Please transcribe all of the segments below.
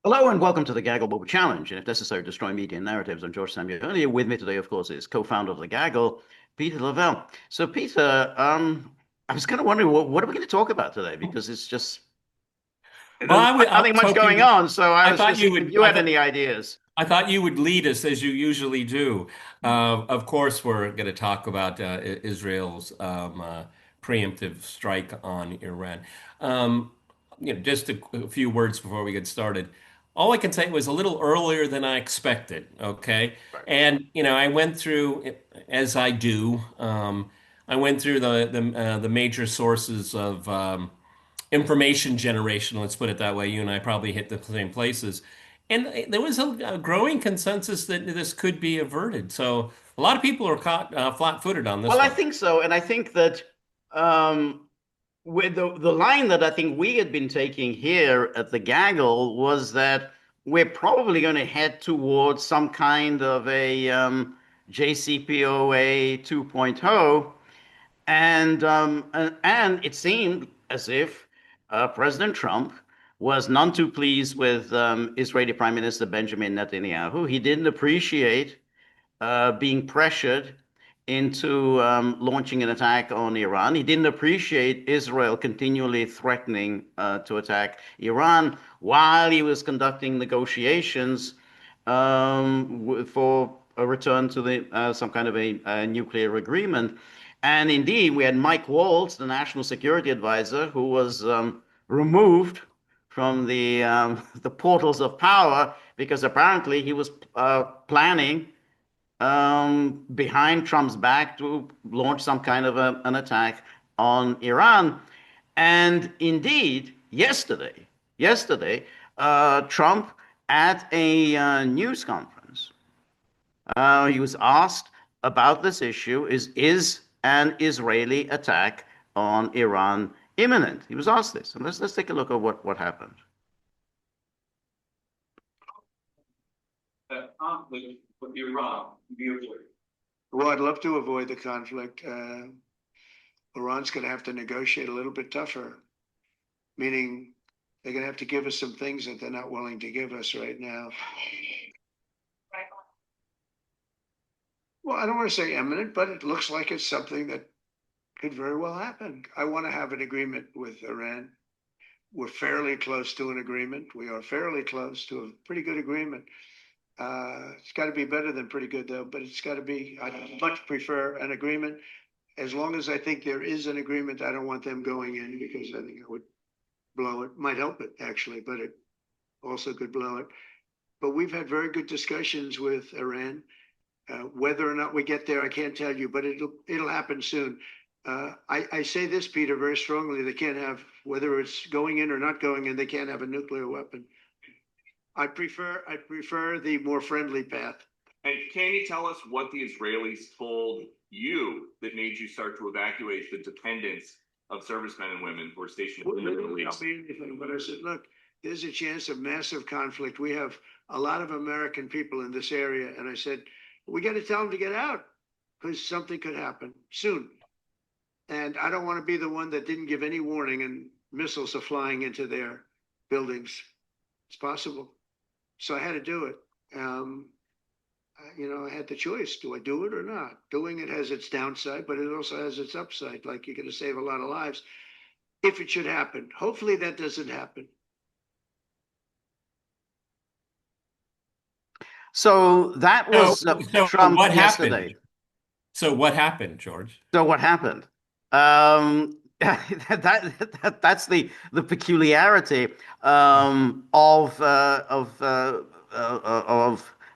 Hello and welcome to the Gaggle Bubble Challenge. And if necessary, destroy media and narratives. I'm George Samuel. With me today, of course, is co-founder of the Gaggle, Peter Lavelle. So, Peter, I was kind of wondering what are we going to talk about today? Because it's just Well, there's I nothing was much hoping going that on. So I I was thought just you seeing if would. you had any ideas. I thought you would lead us as you usually do. Of course, we're going to talk about Israel's preemptive strike on Iran. Um, just a few words before we get started. All I can say was a little earlier than I expected. Okay, Right. and I went through, as I do. I went through the major sources of information generation, let's put it that way. You and I probably hit the same places. And there was a growing consensus that this could be averted. So a lot of people are caught flat-footed on Well, this I one. think so, and I think that with the line that I think we had been taking here at the Gaggle was that we're probably going to head towards some kind of a JCPOA 2.0, and it seemed as if President Trump was none too pleased with Israeli Prime Minister Benjamin Netanyahu. He didn't appreciate being pressured into launching an attack on Iran. He didn't appreciate Israel continually threatening to attack Iran while he was conducting negotiations for a return to some kind of a nuclear agreement. And indeed, we had Mike Waltz, the national security advisor, who was removed from the portals of power because apparently he was planning behind Trump's back to launch some kind of an attack on Iran. And indeed, yesterday, Trump at a news conference, he was asked about this issue: is an Israeli attack on Iran imminent? He was asked this, and let's take a look at what happened. That conflict with Iran be avoided. Well, I'd love to avoid the conflict. Iran's going to have to negotiate a little bit tougher, meaning they're going to have to give us some things that they're not willing to give us right now. Well, I don't want to say imminent, but it looks like it's something that could very well happen. I want to have an agreement with Iran. We're fairly close to an agreement. We are fairly close to a pretty good agreement. It's got to be better than pretty good, though, but it's got to be, I much prefer an agreement. As long as I think there is an agreement, I don't want them going in because I think it would blow it. Might help it, actually, but it also could blow it. But we've had very good discussions with Iran. Whether or not we get there, I can't tell you, but it'll happen soon. I say this, Peter, very strongly. They can't have, whether it's going in or not going in, they can't have a nuclear weapon. I prefer the more friendly path. And can you tell us what the Israelis told you that made you start to evacuate the dependents of servicemen and women who are stationed in the Middle They didn't East? tell me anything, but I said, look, there's a chance of massive conflict. We have a lot of American people in this area. And I said, we got to tell them to get out because something could happen soon. And I don't want to be the one that didn't give any warning and missiles are flying into their buildings. It's possible. So I had to do it. I had the choice. Do I do it or not? Doing it has its downside, but it also has its upside. Like you're going to save a lot of lives if it should happen. Hopefully that doesn't happen. So that So, was so Trump what happened? yesterday. So what happened, George? So what happened? That's the peculiarity of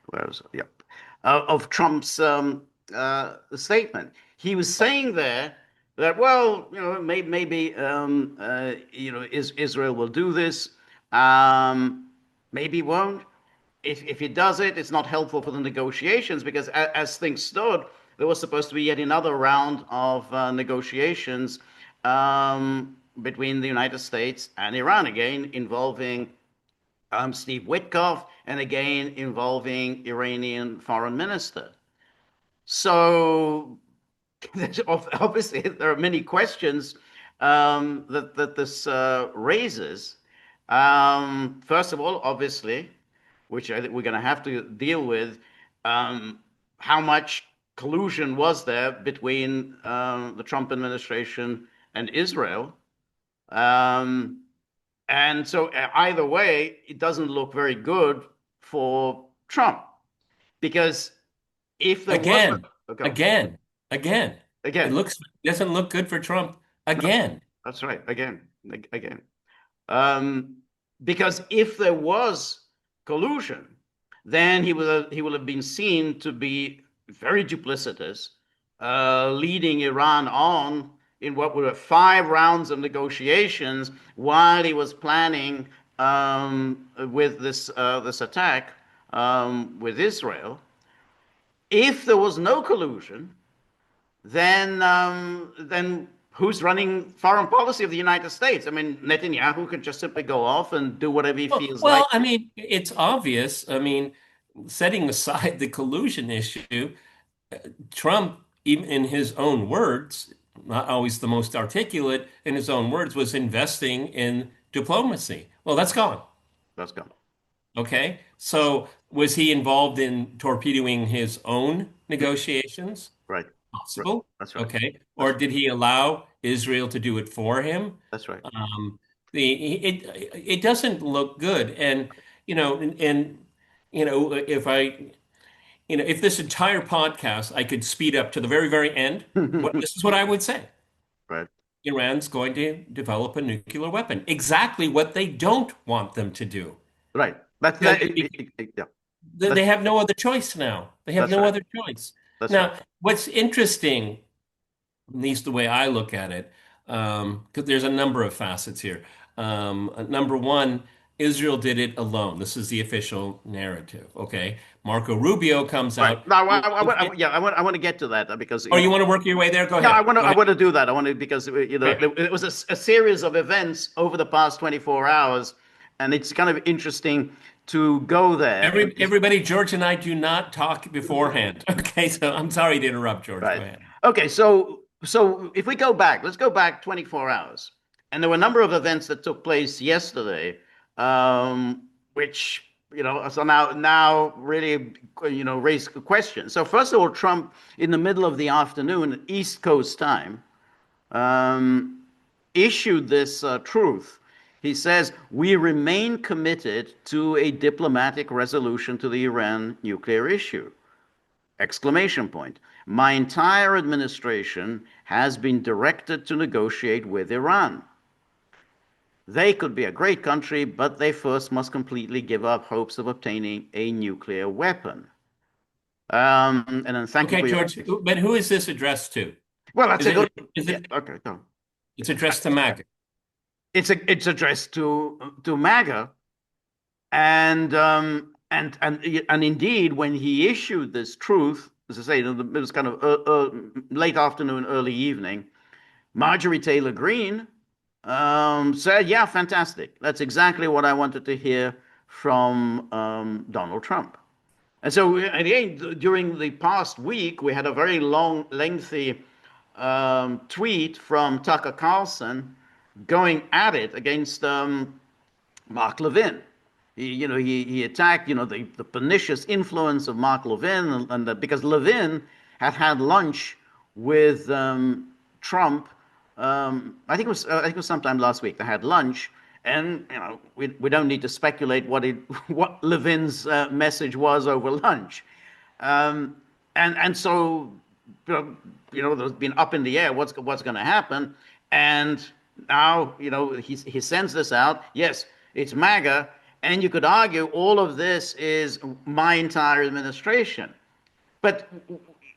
where is it? Yep, of Trump's statement. He was saying there that, well, maybe Israel will do this, maybe won't. If he does it, it's not helpful for the negotiations because as things stood, there was supposed to be yet another round of negotiations between the United States and Iran, again involving Steve Witkoff and again involving Iranian foreign minister. So obviously there are many questions that this raises. First of all, obviously, which I think we're going to have to deal with, um, how much collusion was there between the Trump administration and Israel? Um, and so either way, it doesn't look very good for Trump because if there was Again, okay, again, again. It again, doesn't look good for Trump again. that's right, again. Um, because if there was collusion, then he will have been seen to be very duplicitous, leading Iran on in what were 5 rounds of negotiations while he was planning with this attack with Israel. If there was no collusion, then who's running foreign policy of the United States? I mean, Netanyahu could just simply go off and do whatever he feels like. Well, I mean, it's obvious. I mean, setting aside the collusion issue, Trump, even in his own words, not always the most articulate, in his own words, was investing in diplomacy. Well, that's gone. Let's go. Okay. So was he involved in torpedoing his own negotiations? Right. Right. Possible. That's right. Okay. Or That's did he allow Israel to do it for him? that's right. Um, it doesn't look good. And, if if this entire podcast I could speed up to the very, very end, this is what I would say. Right. Iran's going to develop a nuclear weapon. Exactly what they don't want them to do. Right. That's You know, that. Yeah. they have no other choice now. They have That's no right. other choice. That's right. Now, what's interesting, at least the way I look at it, because there's a number of facets here. Number one, Israel did it alone. This is the official narrative. Okay. Marco Rubio comes Right. out. Now, yeah, I want to get to that because Oh, you want to work your way there? Go yeah, ahead. Go I ahead. want to do that. I want to because Okay. it was a series of events over the past 24 hours, and it's kind of interesting to go there. Everybody, George and I do not talk beforehand. Okay, so I'm sorry to interrupt, George. Go Right. ahead. Okay, so if we go back, let's go back 24 hours. And there were a number of events that took place yesterday, which, so now really, raise questions. So first of all, Trump, in the middle of the afternoon, East Coast time, um, issued this truth. He says, "We remain committed to a diplomatic resolution to the Iran nuclear issue." Exclamation point. My entire administration has been directed to negotiate with Iran. They could be a great country, but they first must completely give up hopes of obtaining a nuclear weapon. And then thank you Okay, for your. George, but who is this addressed to? Well, that's Is a good. is Yeah. it Okay. Go. it's addressed to MAGA? It's addressed to MAGA, and indeed, when he issued this truth, as I say, it was kind of late afternoon, early evening. Marjorie Taylor Greene said, "Yeah, fantastic. That's exactly what I wanted to hear from Donald Trump." And so, again, during the past week, we had a very long, lengthy tweet from Tucker Carlson going at it against Mark Levin. He attacked, the pernicious influence of Mark Levin, because Levin had lunch with Trump. I think it was sometime last week. They had lunch, and we don't need to speculate what Levin's message was over lunch, and so there's been up in the air what's going to happen, and now he sends this out. Yes, it's MAGA, and you could argue all of this is my entire administration, but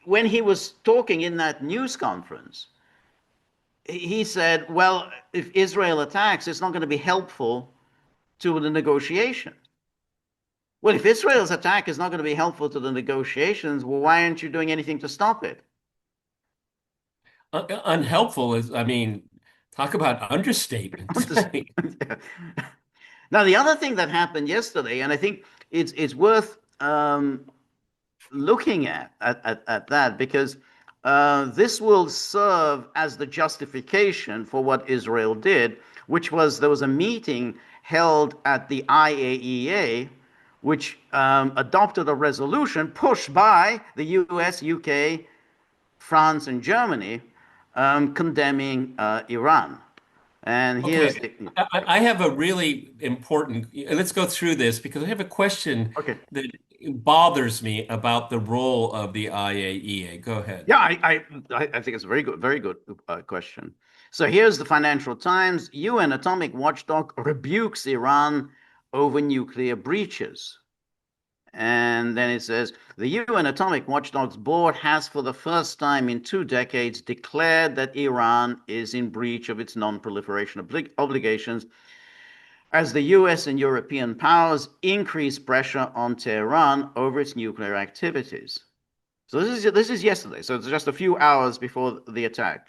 when he was talking in that news conference, he said, well, if Israel attacks, it's not going to be helpful to the negotiation. Well, if Israel's attack is not going to be helpful to the negotiations, well, why aren't you doing anything to stop it? Unhelpful is, I mean, talk about understatement. Now, the other thing that happened yesterday, and I think it's worth looking at that, because this will serve as the justification for what Israel did, which was there was a meeting held at the IAEA, which adopted a resolution pushed by the US, UK, France, and Germany condemning Iran. And here's Okay, the I have a really important. Let's go through this because I have a question okay. that bothers me about the role of the IAEA. Go ahead. Yeah, I think it's a very good question. So here's the Financial Times. UN atomic watchdog rebukes Iran over nuclear breaches. And then it says the UN Atomic Watchdog's board has, for the first time in 2 decades, declared that Iran is in breach of its non-proliferation obligations as the US and European powers increase pressure on Tehran over its nuclear activities. So this is yesterday, so it's just a few hours before the attack.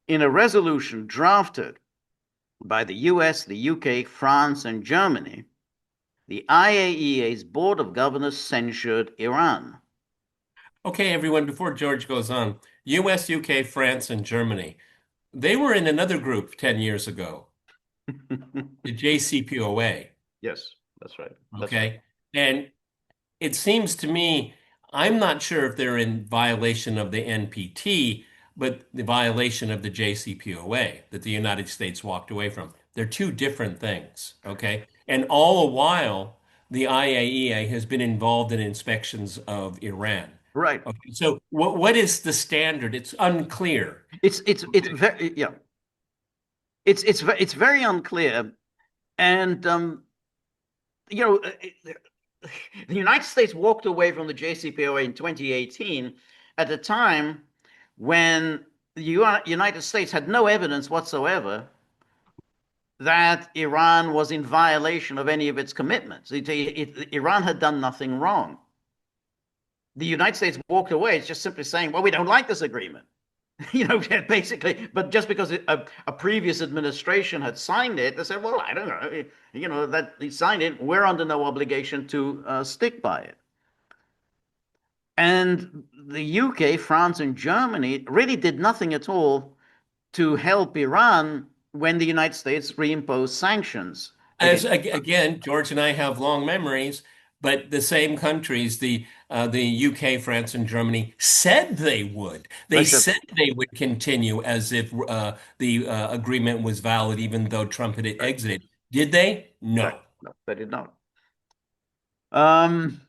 In a resolution drafted by the US, the UK, France, and Germany, the IAEA's Board of Governors censured Iran. Okay, everyone, before George goes on, US, UK, France, and Germany. They were in another group 10 years ago, the JCPOA. Yes, that's right. That's right. Okay. And it seems to me, I'm not sure if they're in violation of the NPT, but the violation of the JCPOA that the United States walked away from. They're two different things. Okay. And all the while, the IAEA has been involved in inspections of Iran. Right. Okay. So what is the standard? It's unclear. It's very yeah. It's very unclear, and the United States walked away from the JCPOA in 2018 at a time when the United States had no evidence whatsoever that Iran was in violation of any of its commitments. Iran had done nothing wrong. The United States walked away. It's just simply saying, well, we don't like this agreement. Basically, but just because a previous administration had signed it, they said, well, I don't know, that he signed it, we're under no obligation to stick by it. And the UK, France, and Germany really did nothing at all to help Iran when the United States reimposed sanctions As against. again, George and I have long memories, but the same countries, the UK, France, and Germany said they would. They They said, said they would continue as if the agreement was valid, even though Trump had right, exited. Did they? right, No. no, they did not. Um,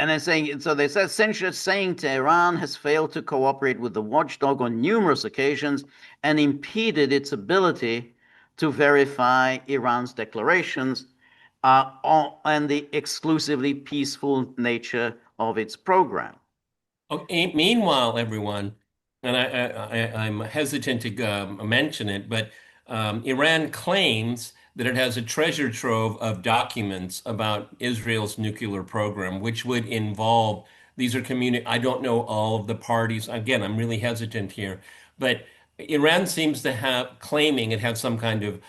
And they're saying, so they said, censure saying Tehran has failed to cooperate with the watchdog on numerous occasions and impeded its ability to verify Iran's declarations and the exclusively peaceful nature of its program. Okay, meanwhile, everyone, and I'm hesitant to mention it, but Iran claims that it has a treasure trove of documents about Israel's nuclear program, which would involve, these are I don't know all of the parties. Again, I'm really hesitant here, but Iran seems to have, claiming it has some kind of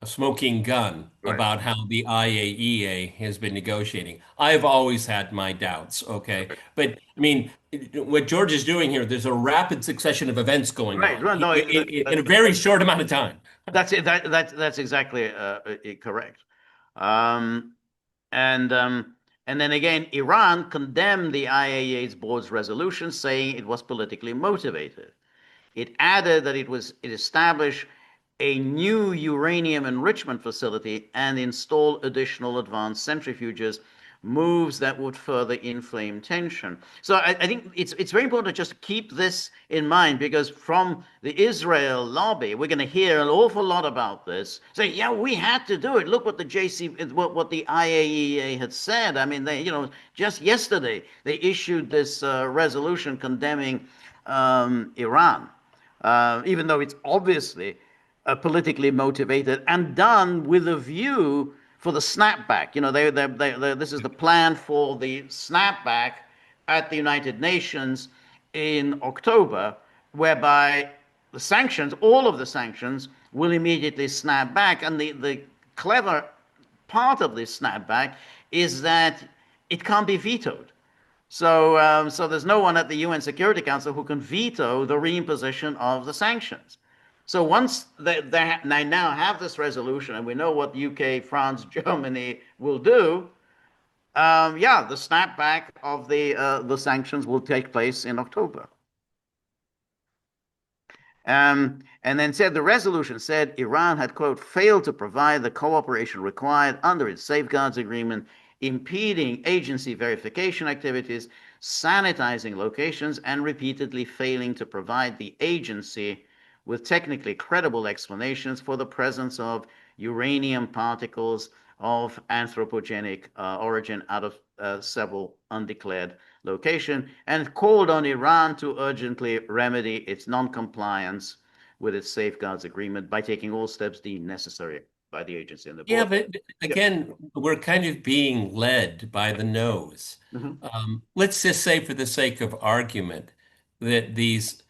a smoking gun Right. about how the IAEA has been negotiating. I've always had my doubts, okay? But I mean, what George is doing here, there's a rapid succession of events going Right. on Well, no, in a very short amount of time. that's it. That's exactly correct. Um, and um, and then again, Iran condemned the IAEA's board's resolution, saying it was politically motivated. It added that it established a new uranium enrichment facility and install additional advanced centrifuges, moves that would further inflame tension. So I think it's very important to just keep this in mind because from the Israel lobby, we're going to hear an awful lot about this. Say, yeah, we had to do it. Look what what the IAEA had said. I mean, just yesterday they issued this resolution condemning Iran, even though it's obviously politically motivated and done with a view for the snapback. This is the plan for the snapback at the United Nations in October, whereby the sanctions, all of the sanctions, will immediately snap back. And the clever part of this snapback is that it can't be vetoed. So there's no one at the UN Security Council who can veto the reimposition of the sanctions. So once they now have this resolution, and we know what UK, France, Germany will do, yeah, the snapback of the sanctions will take place in October. And then said the resolution said Iran had, quote, failed to provide the cooperation required under its safeguards agreement, impeding agency verification activities, sanitizing locations, and repeatedly failing to provide the agency with technically credible explanations for the presence of uranium particles of anthropogenic origin out of several undeclared location, and called on Iran to urgently remedy its non-compliance with its safeguards agreement by taking all steps deemed necessary by the agency and the Yeah, board. but again, we're kind of being led by the nose. Mm-hmm. Let's just say, for the sake of argument, that these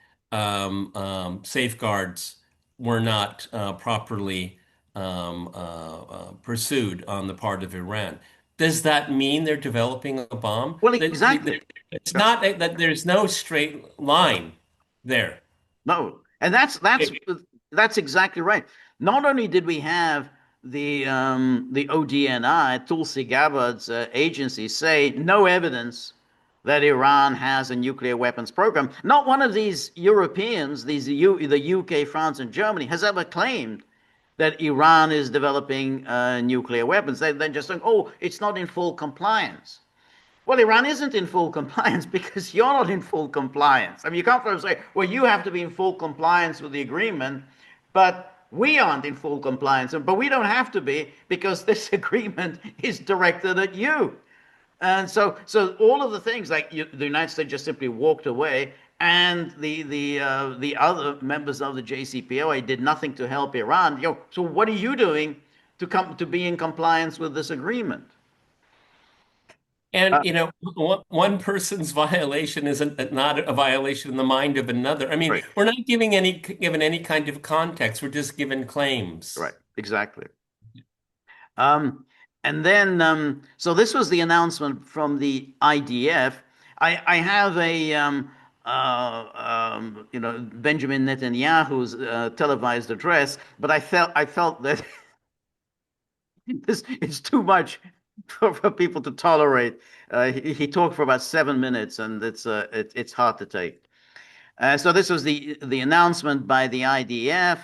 safeguards were not properly pursued on the part of Iran. Does that mean they're developing a bomb? Well, exactly. It's not that there's no straight line there. No, and that's exactly right. Not only did we have the ODNI, Tulsi Gabbard's agency, say no evidence that Iran has a nuclear weapons program. Not one of these Europeans, the UK, France, and Germany, has ever claimed that Iran is developing nuclear weapons. They're just saying, oh, it's not in full compliance. Well, Iran isn't in full compliance because you're not in full compliance. I mean, you can't sort of say, well, you have to be in full compliance with the agreement, but we aren't in full compliance. But we don't have to be because this agreement is directed at you. And so all of the things like the United States just simply walked away, and the other members of the JCPOA did nothing to help Iran. So what are you doing to come to be in compliance with this agreement? And one person's violation isn't not a violation in the mind of another. I mean, Right. we're not given any kind of context. We're just given claims. Right, exactly. And then, so this was the announcement from the IDF. I have a, Benjamin Netanyahu's televised address, but I felt that this is too much for people to tolerate. He talked for about 7 minutes, and it's hard to take. So this was the announcement by the IDF,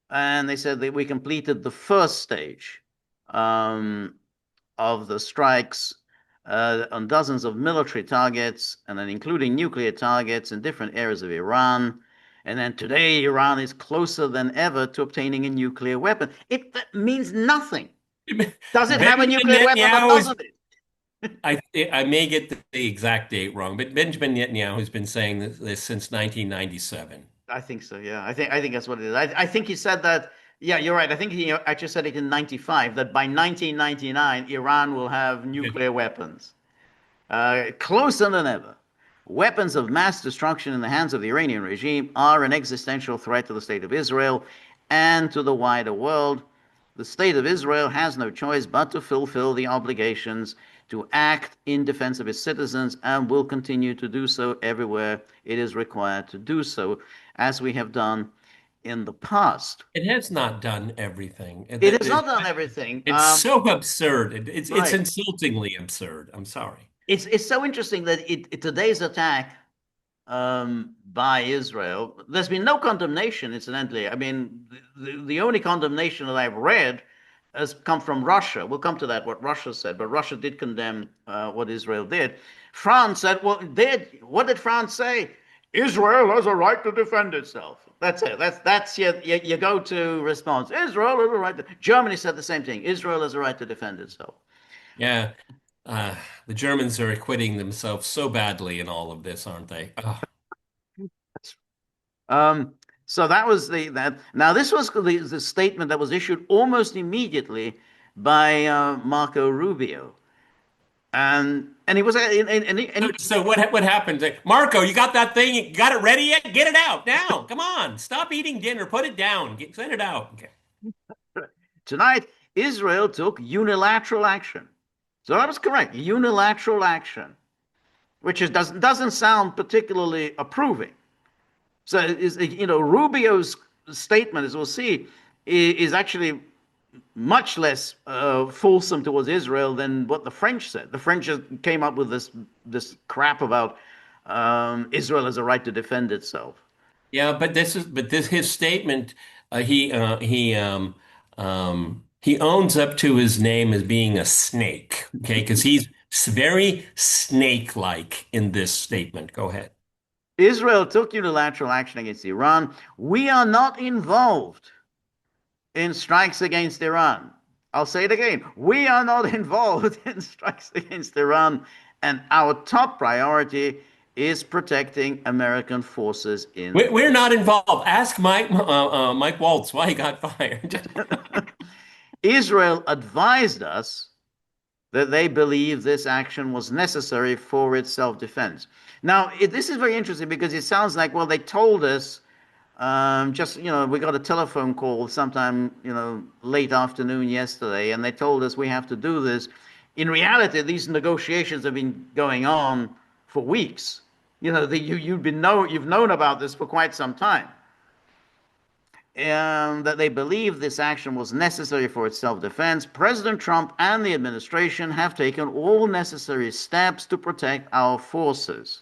and they said that we completed the first stage of the strikes on dozens of military targets, and then including nuclear targets in different areas of Iran. And then today, Iran is closer than ever to obtaining a nuclear weapon. That means nothing. Does it have a nuclear weapon or doesn't it? I may get the exact date wrong, but Benjamin Netanyahu has been saying this since 1997. I think so. Yeah, I think that's what it is. I think he said that. Yeah, you're right. I think he actually said it in '95 that by 1999 Iran will have nuclear weapons, closer than ever. Weapons of mass destruction in the hands of the Iranian regime are an existential threat to the state of Israel and to the wider world. The state of Israel has no choice but to fulfill the obligations to act in defense of its citizens and will continue to do so everywhere it is required to do so, as we have done in the past. It has not done everything. It has not done everything. It's so absurd. It's right. insultingly absurd. I'm sorry. It's so interesting that today's attack by Israel, there's been no condemnation, incidentally. I mean, the only condemnation that I've read has come from Russia. We'll come to that, what Russia said, but Russia did condemn what Israel did. France said, well, what did France say? Israel has a right to defend itself. That's it. That's your go-to response. Israel has a right to. Germany said the same thing. Israel has a right to defend itself. Yeah. The Germans are acquitting themselves so badly in all of this, aren't they? So that was that. Now this was the statement that was issued almost immediately by Marco Rubio, and he was so what happened? Marco, you got that thing? You got it ready yet? Get it out now! Come on! Stop eating dinner. Put it down. Send it out. Okay. Tonight, Israel took unilateral action. So that was correct. Unilateral action, which doesn't sound particularly approving. So Rubio's statement, as we'll see, is actually much less fulsome towards Israel than what the French said. The French came up with this crap about Israel has a right to defend itself. Yeah, but this his statement. He owns up to his name as being a snake. Okay, because he's very snake-like in this statement. Go ahead. Israel took unilateral action against Iran. We are not involved in strikes against Iran. I'll say it again. We are not involved in strikes against Iran, and our top priority is protecting American forces in the We're not involved. Ask Mike Waltz why he got fired. Israel advised us that they believe this action was necessary for its self-defense. Now, this is very interesting because it sounds like, well, they told us just, we got a telephone call sometime, late afternoon yesterday, and they told us we have to do this. In reality, these negotiations have been going on for weeks. You've known about this for quite some time. And that they believe this action was necessary for its self-defense. President Trump and the administration have taken all necessary steps to protect our forces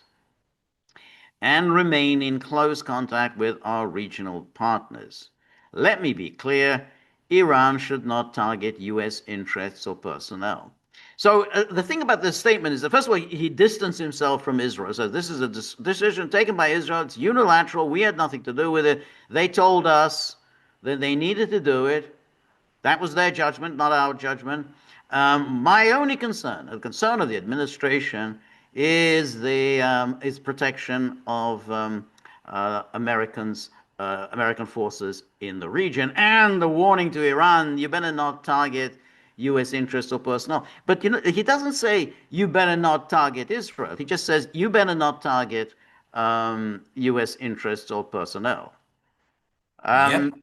and remain in close contact with our regional partners. Let me be clear, Iran should not target U.S. interests or personnel. So the thing about this statement is that, first of all, he distanced himself from Israel. So this is a decision taken by Israel. It's unilateral. We had nothing to do with it. They told us that they needed to do it. That was their judgment, not our judgment. My only concern, the concern of the administration, is the protection of American forces in the region, and the warning to Iran: you better not target U.S. interests or personnel. But he doesn't say you better not target Israel. He just says you better not target U.S. interests or personnel. Yep.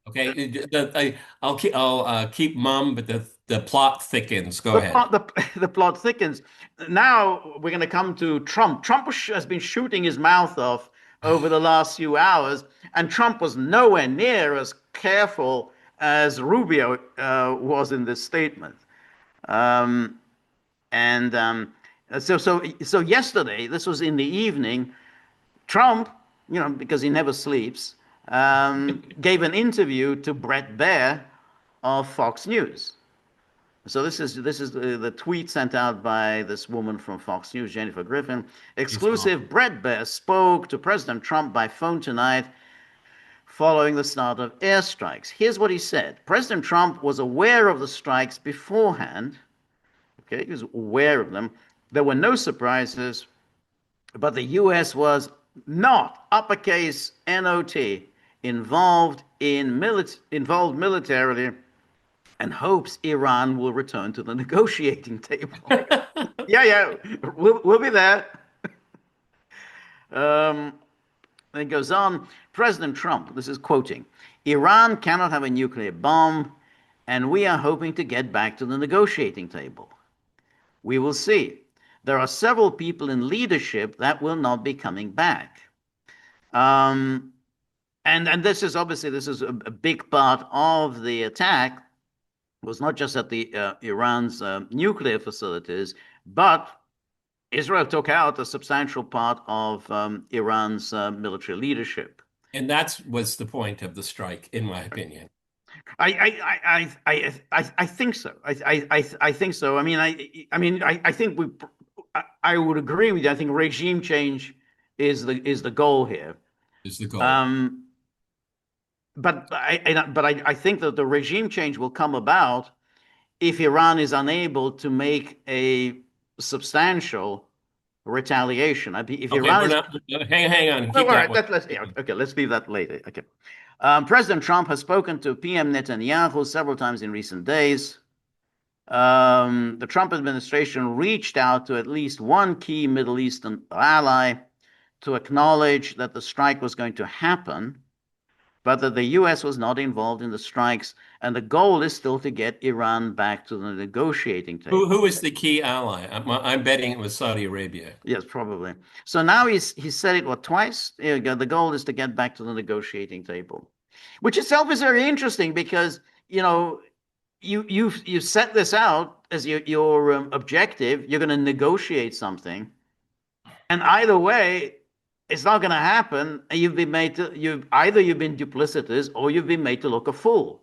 Okay. I'll keep mum, but the plot thickens. Go ahead. The plot thickens. Now we're going to come to Trump. Trump has been shooting his mouth off over the last few hours, and Trump was nowhere near as careful as Rubio was in this statement. So yesterday, this was in the evening, Trump, because he never sleeps, gave an interview to Bret Baier of Fox News. So this is the tweet sent out by this woman from Fox News, Jennifer Griffin. Exclusive: Bret Baier spoke to President Trump by phone tonight following the start of airstrikes. Here's what he said. President Trump was aware of the strikes beforehand. Okay, he was aware of them. There were no surprises, but the U.S. was not, uppercase N-O-T, involved militarily, and hopes Iran will return to the negotiating table. Yeah, we'll be there. It goes on. President Trump, this is quoting, Iran cannot have a nuclear bomb, and we are hoping to get back to the negotiating table. We will see. There are several people in leadership that will not be coming back. And this is a big part of the attack. It was not just at the Iran's nuclear facilities, but Israel took out a substantial part of Iran's military leadership. And that was the point of the strike, in my opinion. I think so. I think so. I think I would agree with you. I think regime change is the goal here. Is the goal. But I think that the regime change will come about if Iran is unable to make a substantial retaliation. If okay, Iran hang on. All right, let's leave that later. Okay. President Trump has spoken to PM Netanyahu several times in recent days. The Trump administration reached out to at least one key Middle Eastern ally to acknowledge that the strike was going to happen, but that the U.S. was not involved in the strikes, and the goal is still to get Iran back to the negotiating table. Who is the key ally? I'm betting it was Saudi Arabia. Yes, probably. So now he's said it twice. The goal is to get back to the negotiating table. which itself is very interesting because you know you set this out as your objective. You're going to negotiate something, and either way, it's not going to happen. You've been made to you've been duplicitous or you've been made to look a fool.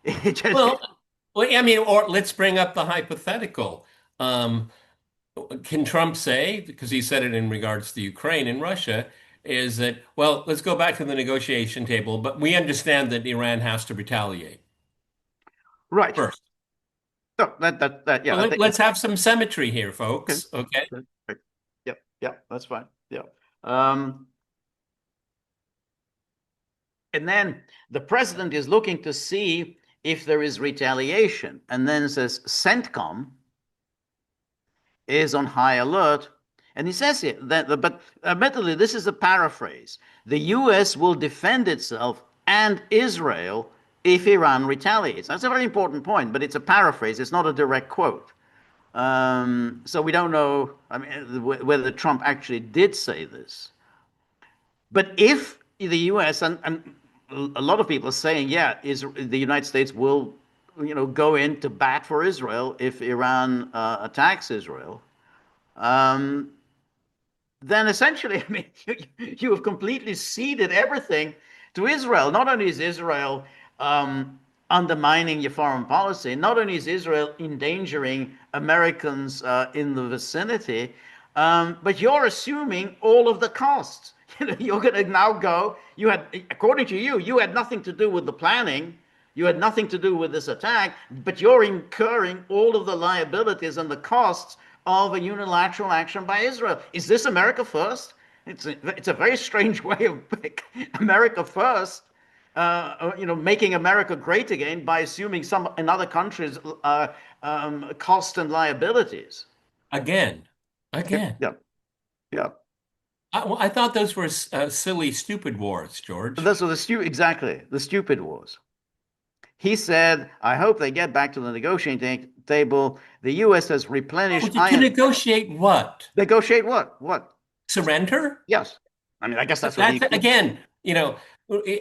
It just Well, I mean, or let's bring up the hypothetical. Um, can Trump say, because he said it in regards to Ukraine and Russia, is that, well, let's go back to the negotiation table, but we understand that Iran has to retaliate right. first. So that yeah, Well, I think let's have some symmetry here, okay. folks. Okay. Right. Yep, yep, that's fine. Yeah. Um, and then the president is looking to see if there is retaliation, and then says CENTCOM is on high alert. And he says here that, but admittedly, this is a paraphrase. The US will defend itself and Israel if Iran retaliates. That's a very important point, but it's a paraphrase. It's not a direct quote. So we don't know, I mean, whether Trump actually did say this. But if the U.S. and a lot of people are saying, yeah, the United States will, go in to bat for Israel if Iran attacks Israel. Um, then essentially, I mean, you have completely ceded everything to Israel. Not only is Israel undermining your foreign policy, not only is Israel endangering Americans in the vicinity, but you're assuming all of the costs. You're going to now go. According to you, you had nothing to do with the planning. You had nothing to do with this attack, but you're incurring all of the liabilities and the costs of a unilateral action by Israel. Is this America first? It's a very strange way of America first, making America great again by assuming some in other countries costs and liabilities. Again, again. Yeah, yeah. I thought those were silly, stupid wars, George. Those are exactly the stupid wars. He said, I hope they get back to the negotiating table. The U.S. has Oh, replenished to negotiate what? Negotiate what? What? Surrender? Yes. I mean, I guess that's what That's he. again,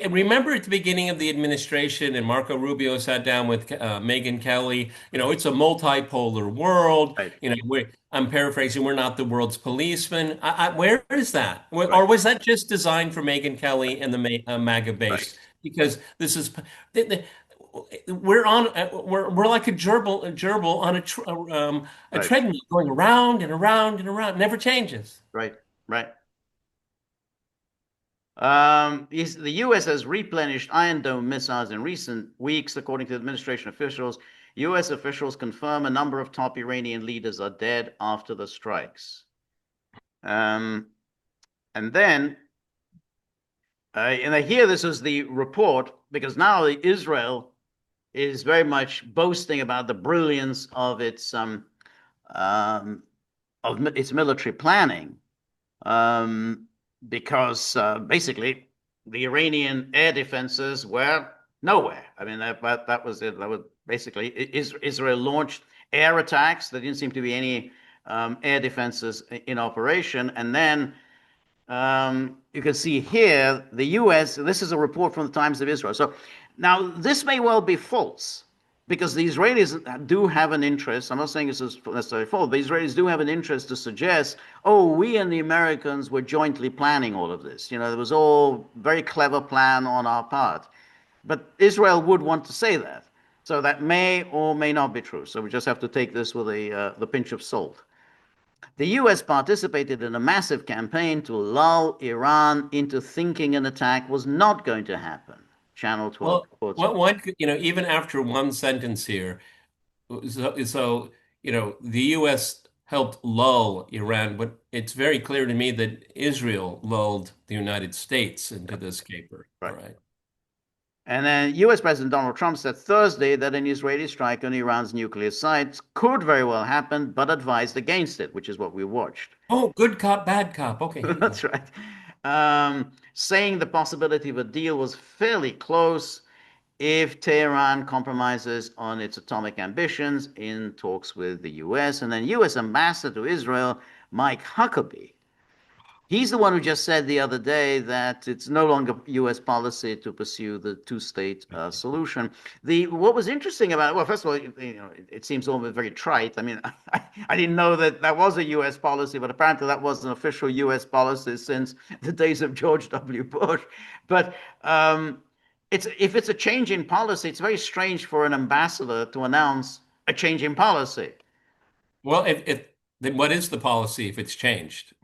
remember at the beginning of the administration, and Marco Rubio sat down with Megyn Kelly. It's a multipolar world. Right. I'm paraphrasing. We're not the world's policeman. Where is that? Right. Or was that just designed for Megyn Kelly and the MAGA base? Right. Because this is we're like a gerbil on a Right. treadmill going around and around and around. Never changes. Right. Right. The U.S. has replenished Iron Dome missiles in recent weeks, according to administration officials. U.S. officials confirm a number of top Iranian leaders are dead after the strikes. And then, here this is the report, because now Israel is very much boasting about the brilliance of its military planning. Because basically the Iranian air defenses were nowhere. I mean, that was it. That was basically Israel launched air attacks. There didn't seem to be any air defenses in operation. And then you can see here the U.S. This is a report from the Times of Israel. So now this may well be false, because the Israelis do have an interest. I'm not saying this is necessarily false, but the Israelis do have an interest to suggest, oh, we and the Americans were jointly planning all of this. There was all very clever plan on our part. But Israel would want to say that. So that may or may not be true. So we just have to take this with the pinch of salt. The U.S. participated in a massive campaign to lull Iran into thinking an attack was not going to happen. Channel 12 reports. Even after one sentence here, the U.S. helped lull Iran, but it's very clear to me that Israel lulled the United States into this caper. Right. All right. And then U.S. President Donald Trump said Thursday that an Israeli strike on Iran's nuclear sites could very well happen, but advised against it, which is what we watched. Oh, good cop, bad cop. Okay. That's right. Saying the possibility of a deal was fairly close if Tehran compromises on its atomic ambitions in talks with the U.S. And then U.S. Ambassador to Israel, Mike Huckabee, He's the one who just said the other day that it's no longer U.S. policy to pursue the two-state solution. What was interesting about it, well, first of all, it seems almost very trite. I mean, I didn't know that that was a U.S. policy, but apparently that was an official U.S. policy since the days of George W. Bush. But if it's a change in policy, it's very strange for an ambassador to announce a change in policy. Well, if then what is the policy if it's changed?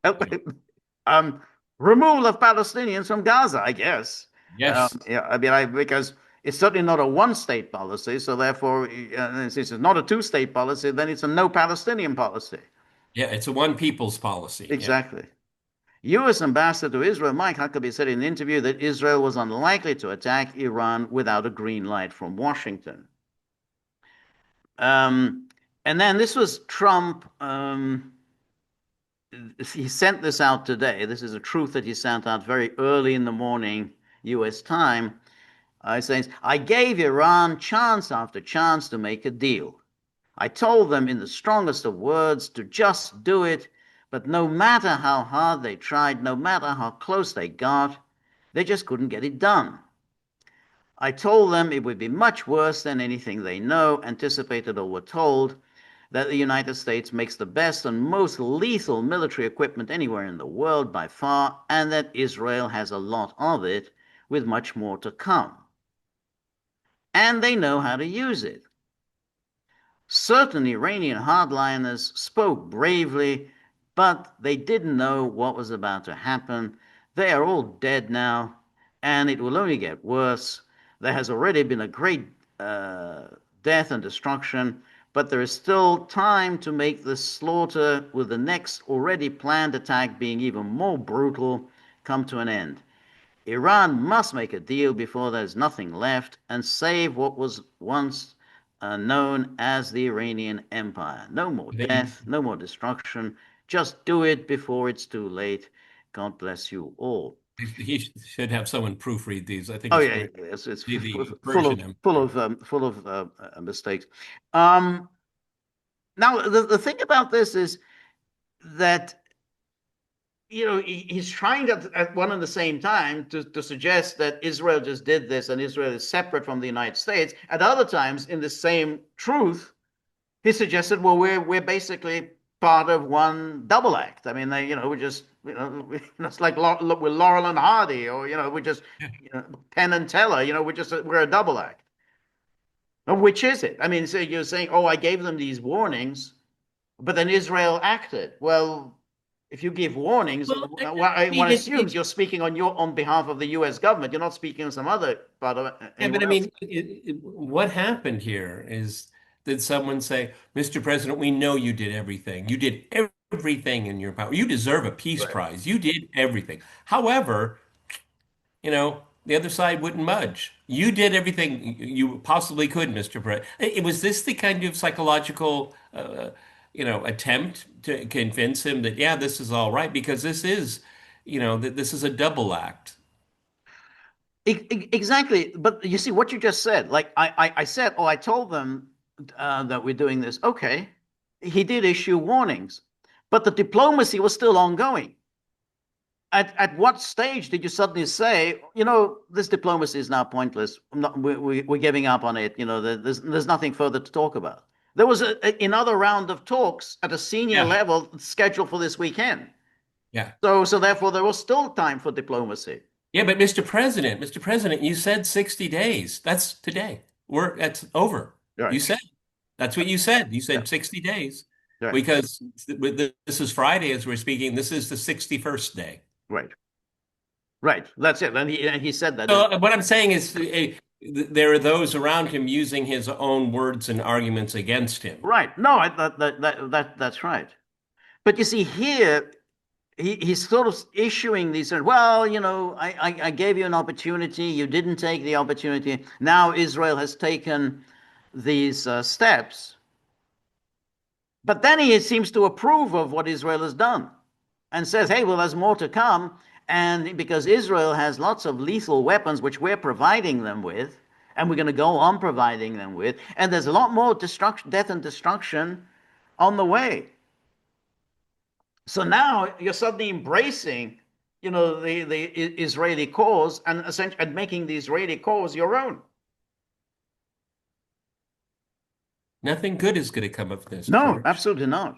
Well, um, removal of Palestinians from Gaza, I guess. Yes. Yeah, I mean, because it's certainly not a one-state policy, so therefore, since it's not a two-state policy, then it's a no Palestinian policy. Yeah, it's a one people's policy. Yeah. Exactly. U.S. Ambassador to Israel Mike Huckabee said in an interview that Israel was unlikely to attack Iran without a green light from Washington. And then this was Trump. He sent this out today. This is a truth that he sent out very early in the morning, U.S. time. Saying, I gave Iran chance after chance to make a deal. I told them in the strongest of words to just do it, but no matter how hard they tried, no matter how close they got, they just couldn't get it done. I told them it would be much worse than anything they know, anticipated, or were told, that the United States makes the best and most lethal military equipment anywhere in the world by far, and that Israel has a lot of it, with much more to come. And they know how to use it. Certain Iranian hardliners spoke bravely, but they didn't know what was about to happen. They are all dead now, and it will only get worse. There has already been a great death and destruction, but there is still time to make the slaughter, with the next already planned attack being even more brutal, come to an end. Iran must make a deal before there's nothing left and save what was once known as the Iranian Empire. No more death, no more destruction. Just do it before it's too late. God bless you all. He should have someone proofread these. I think Oh it's yeah, great. it's The full of mistakes. Now the thing about this is that he's trying at one and the same time to suggest that Israel just did this and Israel is separate from the United States. At other times, in the same truth, he suggested, well, we're basically part of one double act. I mean, we're just, it's like with Laurel and Hardy, or we're just Penn and Teller. We're a double act. Now, which is it? I mean, so you're saying, oh, I gave them these warnings, but then Israel acted. Well, if you give warnings, one assumes you're speaking on behalf of the U.S. government. You're not speaking on some other part of it. Yeah, but I mean, what happened here is, did someone say, Mr. President, we know you did everything. You did everything in your power. You deserve a peace prize. You did everything. However, the other side wouldn't budge. You did everything you possibly could, Mr. President. Was this the kind of psychological, attempt to convince him that, yeah, this is all right? Because this is, this is a double act. Exactly. But you see what you just said. Like I said, I told them that we're doing this. Okay. He did issue warnings, but the diplomacy was still ongoing. At what stage did you suddenly say, this diplomacy is now pointless? We're giving up on it. There's nothing further to talk about. There was another round of talks at a senior level scheduled for this weekend. Yeah. So therefore, there was still time for diplomacy. Yeah, but Mr. President, you said 60 days. That's today. That's over. Right. You said that's what you said. You said 60 days. Right. Because this is Friday as we're speaking. This is the 61st day. Right. Right. That's it. And he said that. So what I'm saying is there are those around him using his own words and arguments against him. Right. No, that's right. But you see here, he's sort of issuing these, well, I gave you an opportunity. You didn't take the opportunity. Now Israel has taken these steps. But then he seems to approve of what Israel has done and says, hey, well, there's more to come. And because Israel has lots of lethal weapons, which we're providing them with, and we're going to go on providing them with, and there's a lot more death and destruction on the way. So now you're suddenly embracing, the Israeli cause and essentially and making the Israeli cause your own. Nothing good is going to come of this, No, George. absolutely not.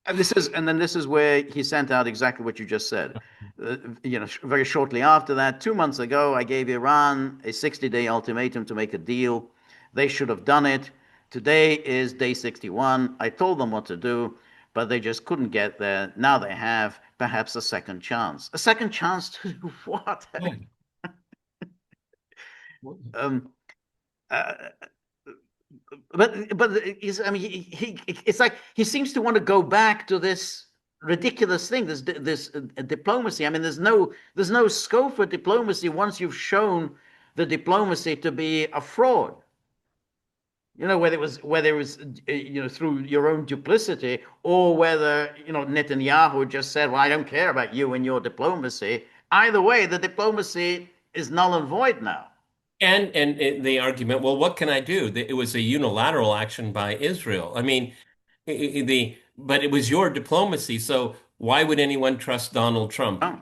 And this is where he sent out exactly what you just said. Very shortly after that, 2 months ago, I gave Iran a 60-day ultimatum to make a deal. They should have done it. Today is day 61. I told them what to do, but they just couldn't get there. Now they have perhaps a second chance. A second chance to do what? Good. um, uh, but I mean, it's like he seems to want to go back to this ridiculous thing, this diplomacy. I mean, there's no scope for diplomacy once you've shown the diplomacy to be a fraud. Whether it was through your own duplicity, or whether Netanyahu just said, "Well, I don't care about you and your diplomacy." Either way, the diplomacy is null and void now. The argument, well, what can I do? It was a unilateral action by Israel. I mean, but it was your diplomacy. So why would anyone trust Donald Trump Oh,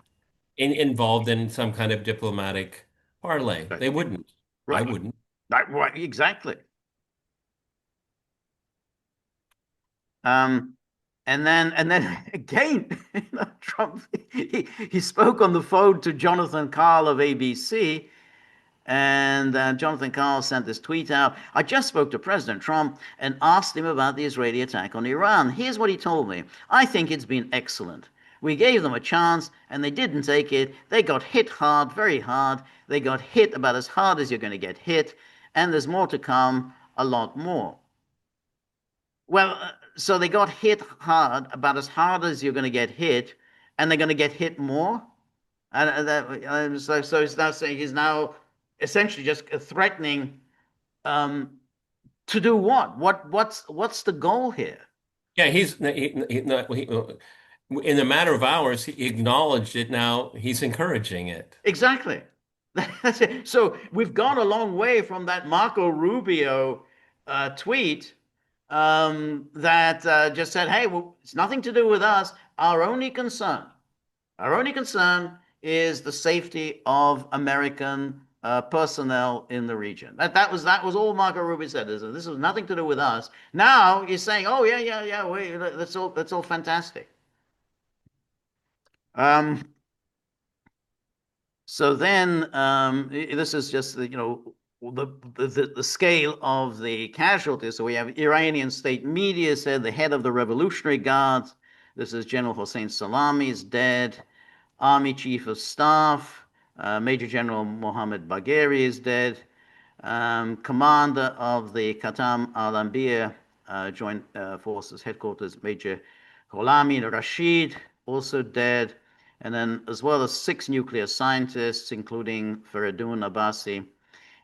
involved in some kind of diplomatic parlay? right, They wouldn't. I right, wouldn't. right, exactly. Um, and then again, Trump he spoke on the phone to Jonathan Karl of ABC, and Jonathan Karl sent this tweet out. I just spoke to President Trump and asked him about the Israeli attack on Iran. Here's what he told me. I think it's been excellent. We gave them a chance and they didn't take it. They got hit hard, very hard. They got hit about as hard as you're going to get hit, and there's more to come, a lot more. Well, so they got hit hard, about as hard as you're going to get hit, and they're going to get hit more. So he's now saying he's now essentially just threatening um, to do what? What's the goal here? Yeah, in a matter of hours, he acknowledged it. Now he's encouraging it. Exactly. That's it. So we've gone a long way from that Marco Rubio tweet that just said, "Hey, well, it's nothing to do with us. Our only concern is the safety of American personnel in the region." That was all Marco Rubio said. This was nothing to do with us. Now he's saying, "Oh yeah, yeah, yeah. Wait, that's all fantastic." Um, So then, this is just the scale of the casualties. So we have Iranian state media said the head of the Revolutionary Guard, this is General Hossein Salami, is dead. Army Chief of Staff, Major General Mohammed Bagheri is dead. Commander of the Qatam Al-Anbiya Joint Forces Headquarters, Major Gholami Rashid, also dead. And then, as well as 6 nuclear scientists, including Feridun Abbasi,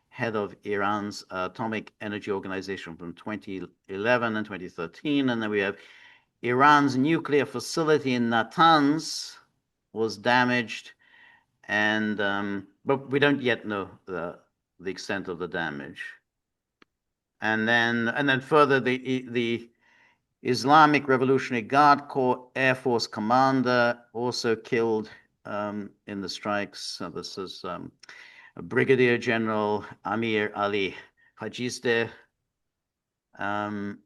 head of Iran's Atomic Energy Organization from 2011 and 2013. And then we have Iran's nuclear facility in Natanz was damaged, and but we don't yet know the extent of the damage. And then further, the Islamic Revolutionary Guard Corps Air Force commander also killed in the strikes. So this is Brigadier General Amir Ali Hajizadeh. Um,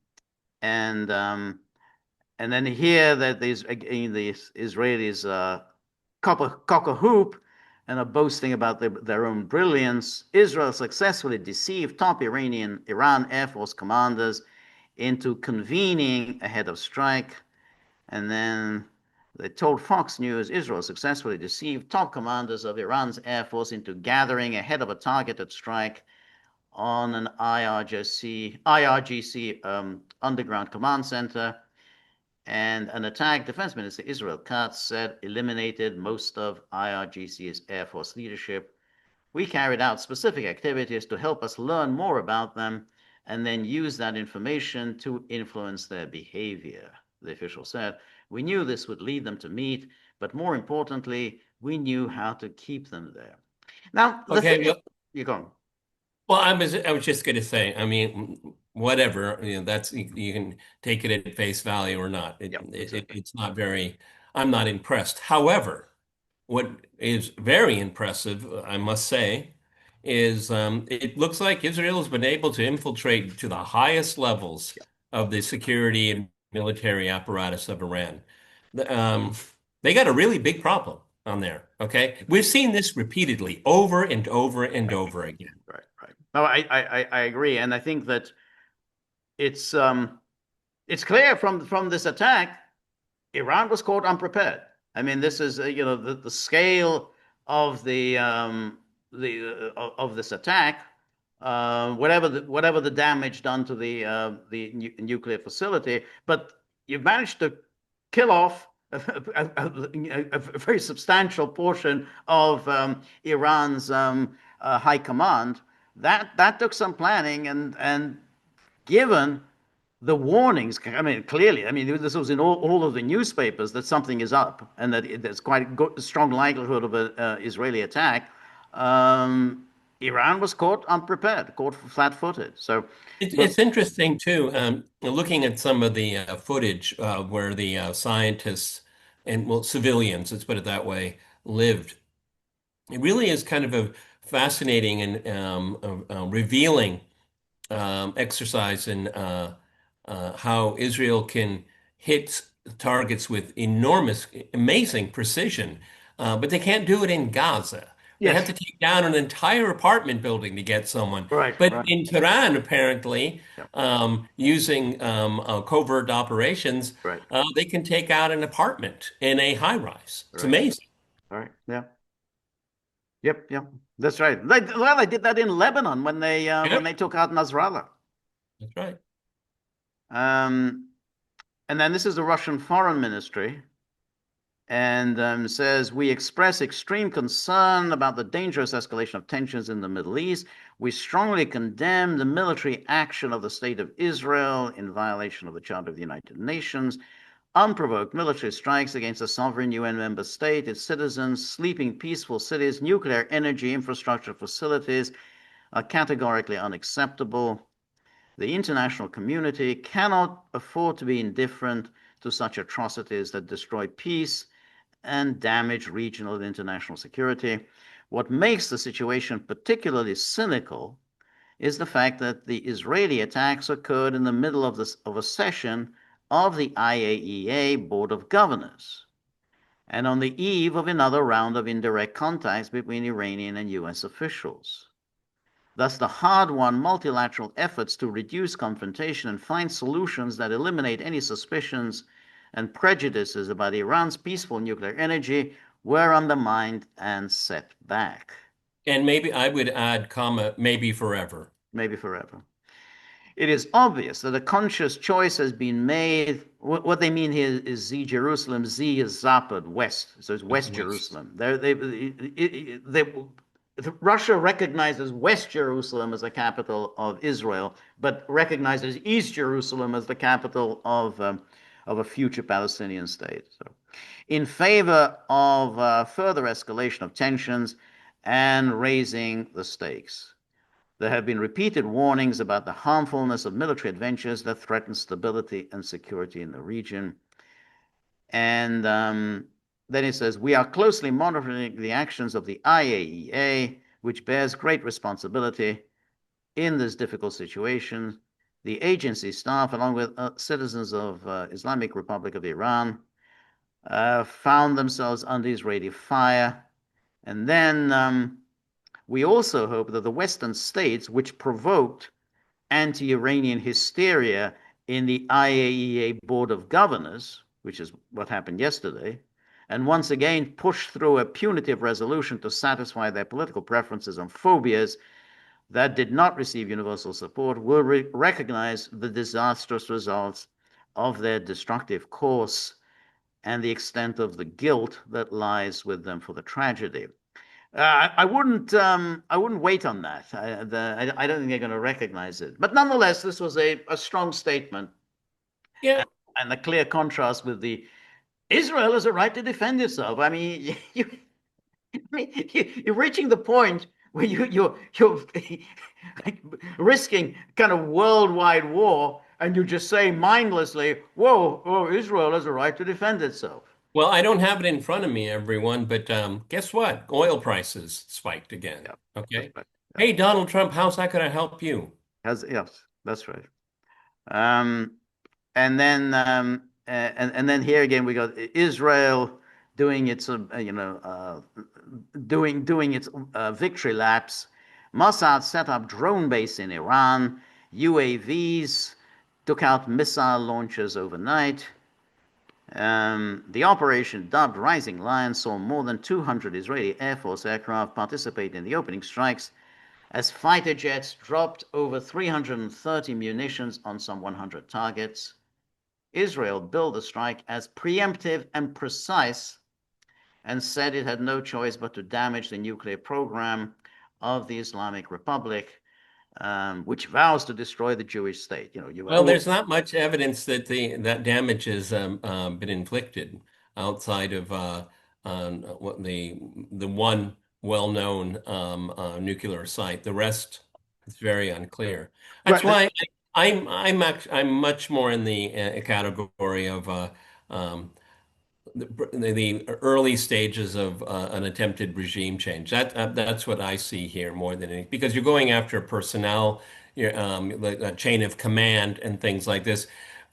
and and then here that the Israelis cock a hoop and are boasting about their own brilliance. Israel successfully deceived top Iran Air Force commanders into convening ahead of strike. And then they told Fox News Israel successfully deceived top commanders of Iran's Air Force into gathering ahead of a targeted strike on an IRGC underground command center. And an attack, Defense Minister Israel Katz said, eliminated most of IRGC's Air Force leadership. We carried out specific activities to help us learn more about them and then use that information to influence their behavior, the official said. We knew this would lead them to meet, but more importantly, we knew how to keep them there. Now, the thing Okay. is, you're going. Well, I was just going to say, I mean, whatever, that's you can take it at face value or not. Yeah, exactly. It's not very. I'm not impressed. However, what is very impressive, I must say, is it looks like Israel has been able to infiltrate to the highest levels Yeah, of the security and military apparatus of Iran. Um, they got a really big problem on there. Okay, we've seen this repeatedly over and over and right, over again. right, right. No, I agree, and I think that it's it's clear from this attack, Iran was caught unprepared. I mean, this is the scale of of this attack, whatever the damage done to the nuclear facility, but you've managed to kill off a very substantial portion of Iran's high command. That took some planning, and given the warnings, I mean, clearly, I mean, this was in all of the newspapers that something is up and that there's quite a strong likelihood of an Israeli attack. Um, Iran was caught unprepared, caught flat-footed. So, but It's interesting too, looking at some of the footage where the scientists and well civilians, let's put it that way, lived. It really is kind of a fascinating and revealing exercise in how Israel can hit targets with enormous, amazing precision, but they can't do it in Gaza. They have yes, to take down an entire apartment building to get someone. right, But right, in Tehran, apparently, yeah, using covert operations, right, they can take out an apartment in a high rise. It's right, amazing. right, yeah, yep, yep, that's right. They did that in Lebanon when Yep, they took out Nasrallah. that's right. Um, and then this is the Russian Foreign Ministry. And says, we express extreme concern about the dangerous escalation of tensions in the Middle East. We strongly condemn the military action of the State of Israel in violation of the Charter of the United Nations, unprovoked military strikes against a sovereign UN member state, its citizens, sleeping peaceful cities, nuclear energy infrastructure facilities are categorically unacceptable. The international community cannot afford to be indifferent to such atrocities that destroy peace and damage regional and international security. What makes the situation particularly cynical is the fact that the Israeli attacks occurred in the middle of a session of the IAEA Board of Governors and on the eve of another round of indirect contacts between Iranian and US officials. Thus, the hard-won multilateral efforts to reduce confrontation and find solutions that eliminate any suspicions and prejudices about Iran's peaceful nuclear energy were undermined and set back, And maybe I would add, comma, maybe forever. maybe forever. It is obvious that a conscious choice has been made. What they mean here is Z Jerusalem. Z is Zapad, West. So it's West West. Jerusalem. Russia recognizes West Jerusalem as the capital of Israel, but recognizes East Jerusalem as the capital of a future Palestinian state. So, in favor of further escalation of tensions and raising the stakes. There have been repeated warnings about the harmfulness of military adventures that threaten stability and security in the region. And then it says, we are closely monitoring the actions of the IAEA, which bears great responsibility in this difficult situation. The agency staff, along with citizens of Islamic Republic of Iran, found themselves under Israeli fire. And then we also hope that the Western states, which provoked anti-Iranian hysteria in the IAEA Board of Governors, which is what happened yesterday, and once again push through a punitive resolution to satisfy their political preferences and phobias that did not receive universal support, will recognize the disastrous results of their destructive course and the extent of the guilt that lies with them for the tragedy. I wouldn't wait on that. I don't think they're going to recognize it. But nonetheless, this was a strong statement Yeah. and a clear contrast with the Israel has a right to defend itself. I mean, I mean, you're reaching the point where you're risking kind of worldwide war, and you just say mindlessly, "Whoa, oh, Israel has a right to defend itself." Well, I don't have it in front of me, everyone, but guess what? Oil prices spiked again. Yeah, that's Okay. right. Yeah, Hey, Donald Trump, how's that going to help you? yes, that's right. Um, and then here again we got Israel doing its doing its victory laps. Mossad set up drone base in Iran. UAVs took out missile launchers overnight. The operation, dubbed Rising Lion, saw more than 200 Israeli Air Force aircraft participate in the opening strikes as fighter jets dropped over 330 munitions on some 100 targets. Israel billed the strike as preemptive and precise and said it had no choice but to damage the nuclear program of the Islamic Republic, which vows to destroy the Jewish state. Well, there's not much evidence that that damage has been inflicted outside of what the one well-known nuclear site. The rest is very unclear. That's right. why I'm much more in the category of um, the early stages of an attempted regime change. That's what I see here more than anything, because you're going after personnel, the chain of command, and things like this.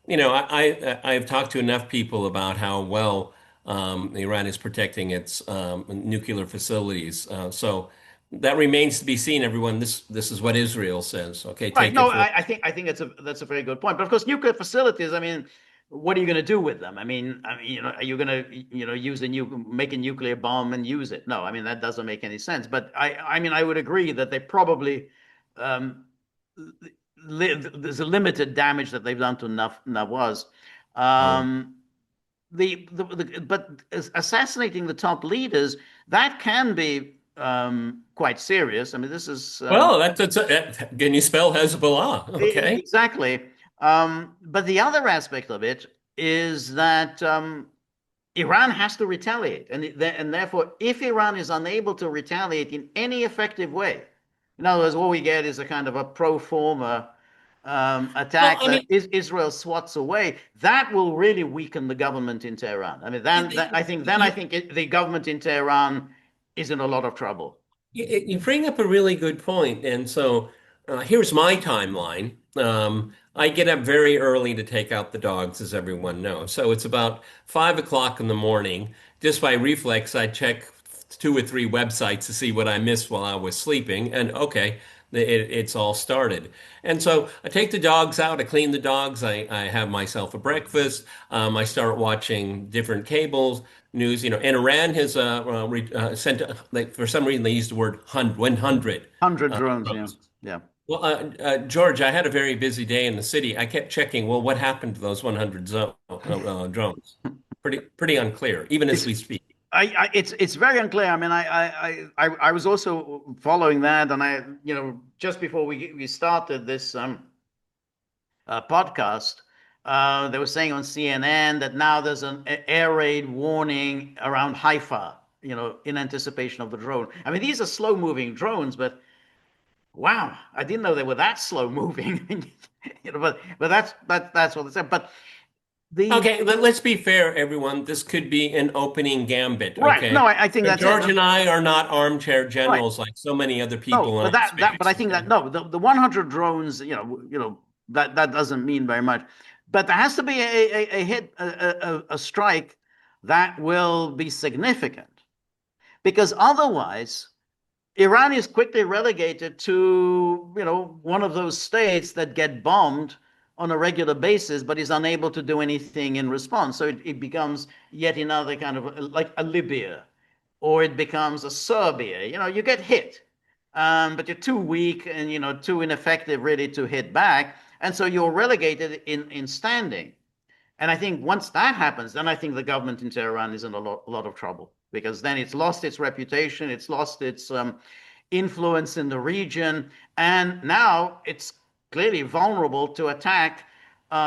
I've talked to enough people about how well Iran is protecting its nuclear facilities. So that remains to be seen. Everyone, this is what Israel says. Okay, Right. take No, it for. I think that's a very good point. But of course, nuclear facilities. I mean, what are you going to do with them? I mean, are you going to, use make a nuclear bomb and use it? No, I mean that doesn't make any sense. But I mean, I would agree that they probably um, there's a limited damage that they've done to Nawaz. Oh. Um, but assassinating the top leaders, that can be quite serious. I mean, this is Well, can you spell Hezbollah? Okay. exactly. But the other aspect of it is that Iran has to retaliate, and therefore, if Iran is unable to retaliate in any effective way, in other words, what we get is a kind of a pro forma Well, attack I that mean, Israel swats away. That will really weaken the government in Tehran. I mean, I think the government in Tehran is in a lot of trouble. you bring up a really good point. And so here's my timeline. I get up very early to take out the dogs, as everyone knows. So it's about 5 o'clock in the morning. Just by reflex, I check two or three websites to see what I missed while I was sleeping. And okay, it's all started. And so I take the dogs out, I clean the dogs, I have myself a breakfast, I start watching different cables, news, and Iran has sent, like, for some reason they used the word 100 100 drones, yeah, drones. yeah. Well, George, I had a very busy day in the city. I kept checking, well, what happened to those 100 drones? Pretty unclear, even as It's we speak. it's very unclear. I mean, I was also following that, and just before we started this podcast, they were saying on CNN that now there's an air raid warning around Haifa, in anticipation of the drone. I mean, these are slow moving drones, but wow, I didn't know they were that slow moving. But that's what they said. But the Okay, let's be fair, everyone. This could be an opening gambit, right, okay? no, I think But that's it. George and I are not armchair Right. generals like so many other No, people in but our but I space, think that okay? no, the 100 drones, that doesn't mean very much. But there has to be a hit, a strike that will be significant, because otherwise Iran is quickly relegated to, one of those states that get bombed on a regular basis, but is unable to do anything in response. So it becomes yet another kind of like a Libya, or it becomes a Serbia. You get hit, but you're too weak and too ineffective really to hit back, and so you're relegated in standing. And I think once that happens, then I think the government in Tehran is in a lot of trouble, because then it's lost its reputation, it's lost its influence in the region, and now it's clearly vulnerable to attack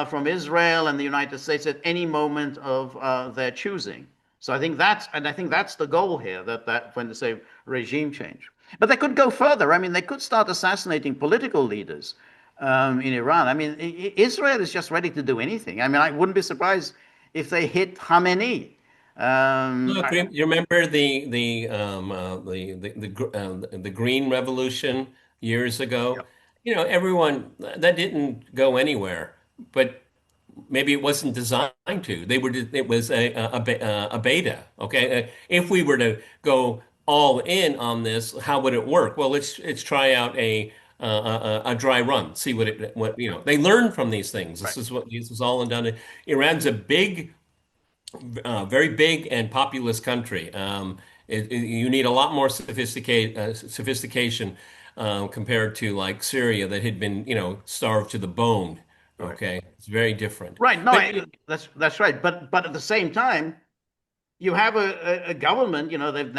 from Israel and the United States at any moment of their choosing. So I think that's the goal here. That when they say regime change. But they could go further. I mean, they could start assassinating political leaders in Iran. I mean, Israel is just ready to do anything. I mean, I wouldn't be surprised if they hit Khamenei. Look, you remember the Green Revolution years ago? Yep. You know, everyone that didn't go anywhere, but maybe it wasn't designed to. It was a beta. Okay, if we were to go all in on this, how would it work? Well, let's try out a dry run, see what you know. They learn from these things. Right. This was all done. Iran's a big, very big and populous country. You need a lot more sophistication compared to like Syria that had been, you know, starved to the bone. Right. Okay, it's very different. Right. No, But that's right. But at the same time, you have a government. You know, they've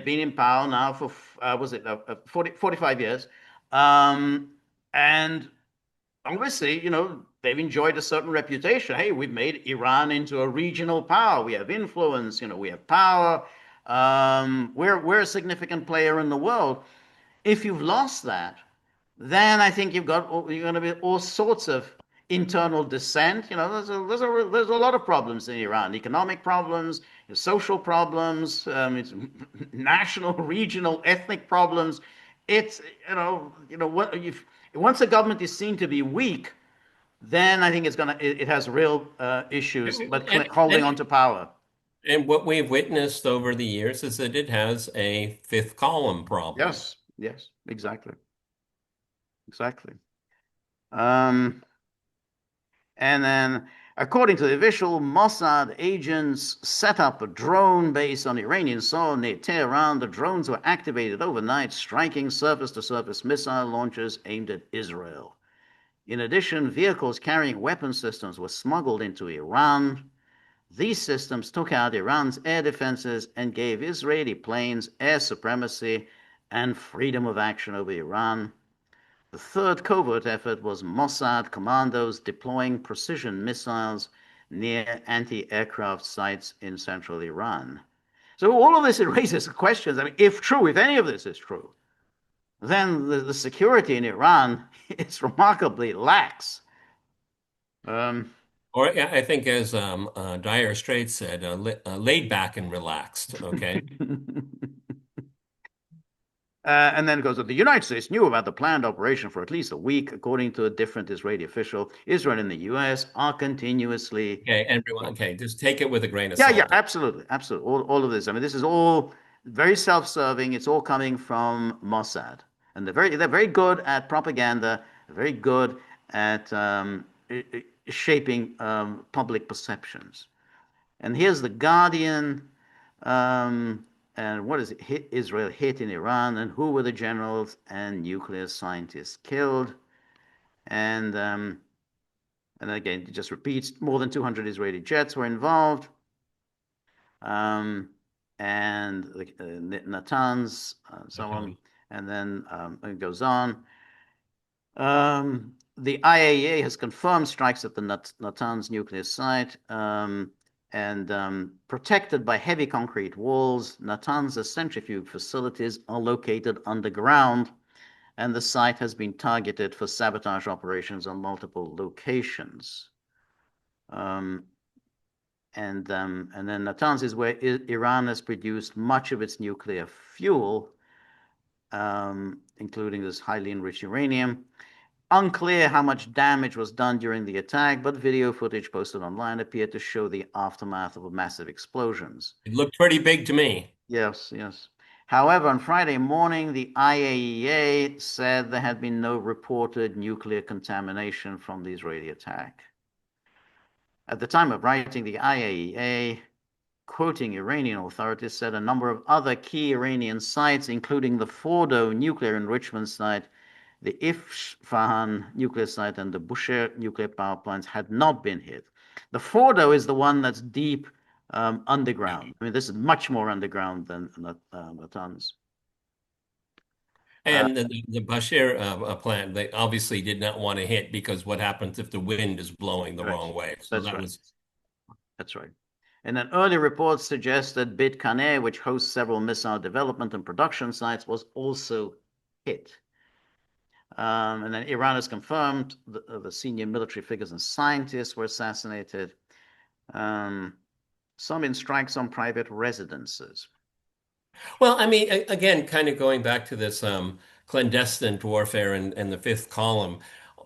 been in power now for was it 45 years, and obviously, you know, they've enjoyed a certain reputation. Hey, we've made Iran into a regional power. We have influence. You know, we have power. We're a significant player in the world. If you've lost that, then I think you're going to be all sorts of internal dissent. You know, there's a lot of problems in Iran: economic problems, social problems, it's national, regional, ethnic problems. It's what if once a government is seen to be weak, then I think it has real issues, but holding on and to power. and what we've witnessed over the years is that it has a fifth column problem. Yes, yes, exactly, exactly. Um, And then, according to the official, Mossad agents set up a drone base on Iranian soil near Tehran. The drones were activated overnight, striking surface-to-surface missile launchers aimed at Israel. In addition, vehicles carrying weapon systems were smuggled into Iran. These systems took out Iran's air defenses and gave Israeli planes air supremacy and freedom of action over Iran. The third covert effort was Mossad commandos deploying precision missiles near anti-aircraft sites in central Iran. So all of this raises questions. I mean, if true, if any of this is true, then the security in Iran is remarkably lax. Um, Or I think, as Dire Straits said, laid back and relaxed. Okay. And then it goes, the United States knew about the planned operation for at least a week, according to a different Israeli official. Israel and the US are continuously. Okay, everyone. Okay, just take it with a grain of Yeah, yeah, salt. absolutely, absolutely. All of this. I mean, this is all very self-serving. It's all coming from Mossad, and they're very good at propaganda. Very good at shaping public perceptions. And here's the Guardian. And what is it? Israel hit in Iran, and who were the generals and nuclear scientists killed? And again, it just repeats: more than 200 Israeli jets were involved. Um, and Natanz, so on, and then it goes on. The IAEA has confirmed strikes at the Natanz nuclear site, and protected by heavy concrete walls. Natanz's centrifuge facilities are located underground, and the site has been targeted for sabotage operations on multiple locations. And then Natanz is where Iran has produced much of its nuclear fuel, including this highly enriched uranium. Unclear how much damage was done during the attack, but video footage posted online appeared to show the aftermath of massive explosions. It looked pretty big to me. Yes, yes. However, on Friday morning, the IAEA said there had been no reported nuclear contamination from the Israeli attack. At the time of writing, the IAEA, quoting Iranian authorities, said a number of other key Iranian sites, including the Fordo nuclear enrichment site, the Isfahan nuclear site, and the Bushehr nuclear power plants, had not been hit. The Fordo is the one that's deep underground. I mean, this is much more underground than Natanz. And the Bashir plant, they obviously did not want to hit because what happens if the wind is blowing the Right. wrong way? So That's that right. was That's right. And then early reports suggest that Beit Kaneh, which hosts several missile development and production sites, was also hit. And then Iran has confirmed the senior military figures and scientists were assassinated. Some in strikes on private residences. Well, I mean, again, kind of going back to this clandestine warfare and the fifth column,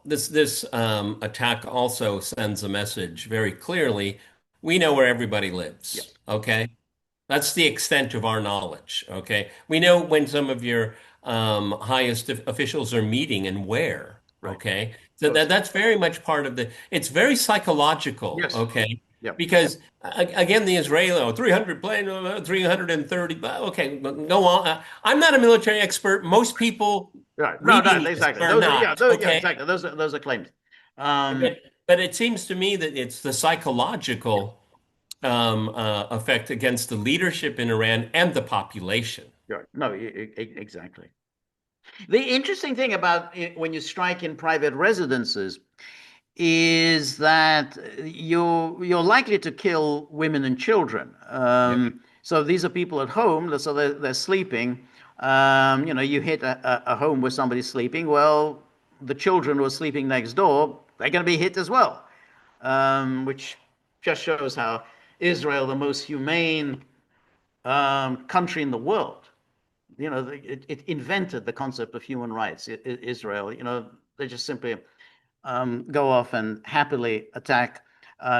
this attack also sends a message very clearly. We know where everybody lives. Yes. Okay, that's the extent of our knowledge. Okay, we know when some of your highest officials are meeting and where. Right. Okay, so that's very much part of the. It's very psychological. Yes. Okay. Yep. Because again, the Israeli 300 plane, 330. Okay, go on. I'm not a military expert. Most people Right. No, reading this exactly. are not. Yeah, Okay, exactly. Those are claims. Um, but it seems to me that it's the yeah, psychological effect against the leadership in Iran and the population. right. No, exactly. The interesting thing about when you strike in private residences is that you're likely to kill women and children. Yep. So these are people at home, so they're sleeping. You hit a home where somebody's sleeping. Well, the children who are sleeping next door, they're going to be hit as well, which just shows how Israel, the most humane country in the world, it invented the concept of human rights. Israel, they just simply go off and happily attack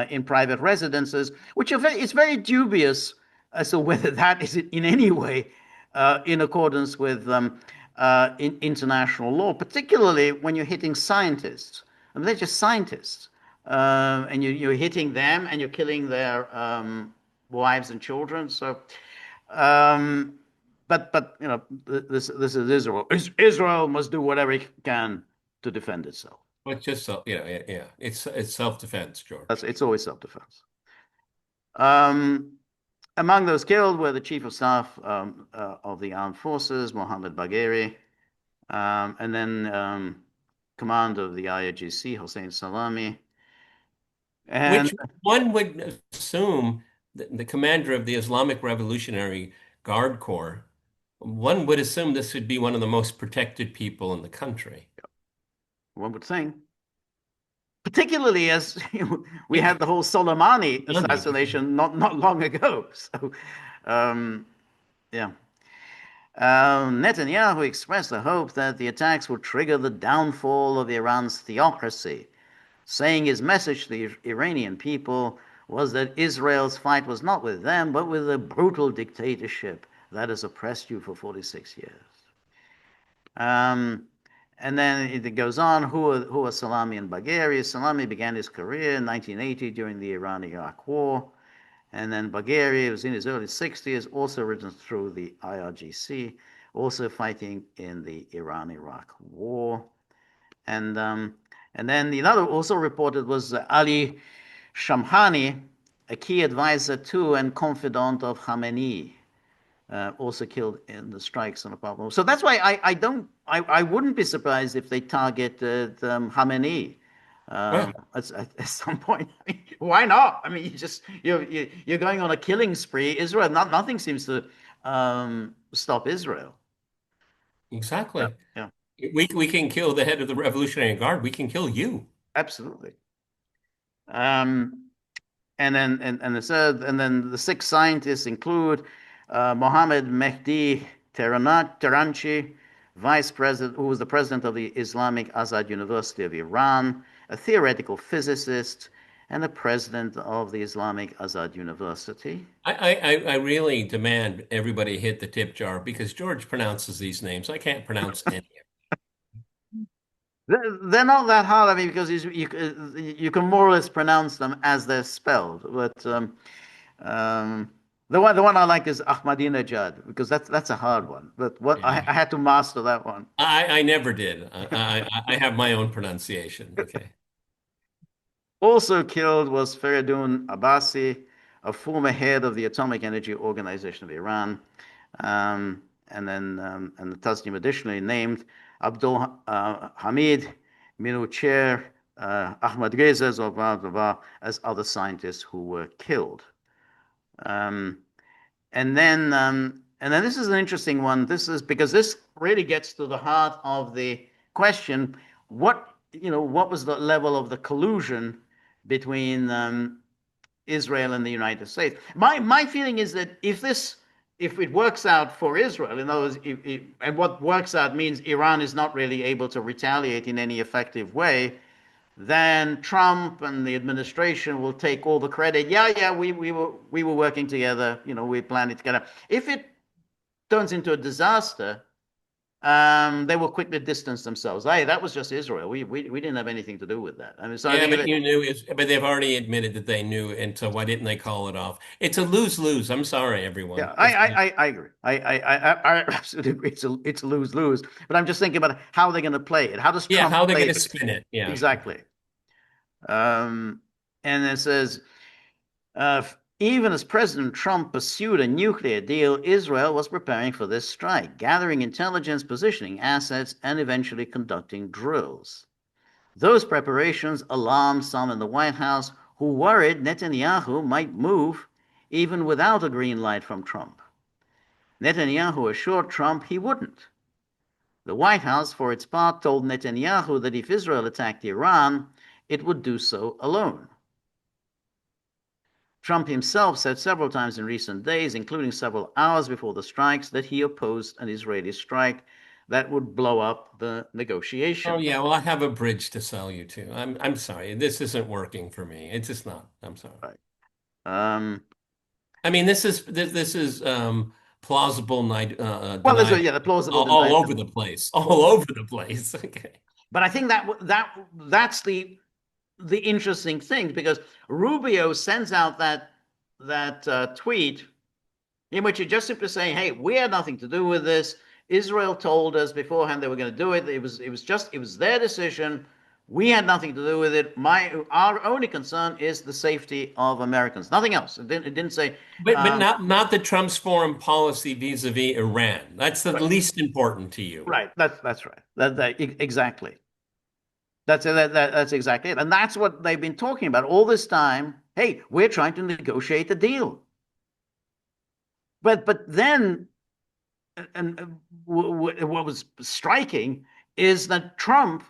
in private residences, which it's very dubious as to whether that is in any way in accordance with international law, particularly when you're hitting scientists. I mean, they're just scientists, and you're hitting them and you're killing their wives and children. So, um, but this is Israel. Israel must do whatever it can to defend itself. Well, it's just yeah. It's self-defense, George. It's always self-defense. Um, Among those killed were the chief of staff of the armed forces, Mohammed Bagheri, and then commander of the IAGC, Hossein Salami, and Which one would assume that the commander of the Islamic Revolutionary Guard Corps, one would assume this would be one of the most protected people in the country. one would think, particularly as we Yeah. had the whole Soleimani assassination not long ago. So, um, yeah. Netanyahu expressed the hope that the attacks would trigger the downfall of Iran's theocracy, saying his message to the Iranian people was that Israel's fight was not with them, but with a brutal dictatorship that has oppressed you for 46 years. And then it goes on, who are Salami and Bagheri? Salami began his career in 1980 during the Iran-Iraq War. And then Bagheri was in his early 60s, also written through the IRGC, also fighting in the Iran-Iraq War. And then the other also reported was Ali Shamhani, a key advisor to and confidant of Khamenei, also killed in the strikes on the Pablo. So that's why I wouldn't be surprised if they targeted Khamenei Right. at some point. I mean, why not? I mean, you're going on a killing spree. Israel, nothing seems to stop Israel. Yeah, Exactly. yeah, We can kill the head of the Revolutionary Guard. We can kill you. absolutely. Um, and then the six scientists include Mohammed Mehdi Tehranchi, vice president, who was the president of the Islamic Azad University of Iran, a theoretical physicist, and the president of the Islamic Azad University. I really demand everybody hit the tip jar because George pronounces these names. I can't pronounce any of They're not that hard, I mean, because you can more or less pronounce them as they're spelled. But um, the one I like is Ahmadinejad because that's a hard one. But what them. I had to master that one. I never did. I have my own pronunciation. Okay. Also killed was Feridun Abbasi, a former head of the Atomic Energy Organization of Iran. And the Tasnim additionally named Abdul Hamid Minucher, Ahmad Reza Zobar as other scientists who were killed. Um, and then this is an interesting one. This is because this really gets to the heart of the question: what was the level of the collusion between Israel and the United States? My feeling is that if it works out for Israel, in other words, and what works out means Iran is not really able to retaliate in any effective way, then Trump and the administration will take all the credit. Yeah, yeah, we were working together. We planned it together. If it turns into a disaster, they will quickly distance themselves. Hey, that was just Israel. We didn't have anything to do with that. I mean, so I Yeah, think but that, you knew it, but they've already admitted that they knew, and so why didn't they call it off? It's a lose-lose. I'm sorry, everyone. yeah, I agree. I absolutely agree. It's a lose lose. But I'm just thinking about how they're going to play it. How does Yeah, Trump how are they play going to it? spin it? Yeah. Exactly. Um, and it says, even as President Trump pursued a nuclear deal, Israel was preparing for this strike, gathering intelligence, positioning assets, and eventually conducting drills. Those preparations alarmed some in the White House who worried Netanyahu might move even without a green light from Trump. Netanyahu assured Trump he wouldn't. The White House, for its part, told Netanyahu that if Israel attacked Iran, it would do so alone. Trump himself said several times in recent days, including several hours before the strikes, that he opposed an Israeli strike that would blow up the Oh negotiation. yeah, well, I have a bridge to sell you to. I'm sorry. This isn't working for me. It's just not. I'm sorry. Right. Um, I mean, this is plausible well, there's denial yeah, the plausible all denial. over the place. All over the place. Okay. But I think that's the interesting thing because Rubio sends out that tweet in which he just simply saying, "Hey, we had nothing to do with this. Israel told us beforehand they were going to do it. It was their decision. We had nothing to do with it. Our only concern is the safety of Americans. Nothing else. It didn't say But not the Trump's foreign policy vis-a-vis Iran. That's the right. least important to you. Right. That's right. Exactly. That's exactly it. And that's what they've been talking about all this time. Hey, we're trying to negotiate a deal. But then, and what was striking is that Trump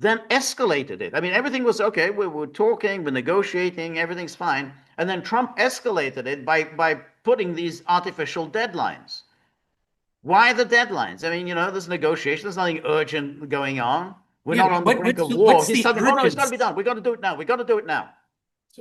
then escalated it. I mean, everything was okay. We're talking, we're negotiating, everything's fine. And then Trump escalated it by putting these artificial deadlines. Why the deadlines? I mean, there's negotiation. There's nothing urgent going on. We're Yeah, not on the brink of war. what's He's the telling me, oh no, it's got to be urgency? done. We got to do it now. We got to do it now.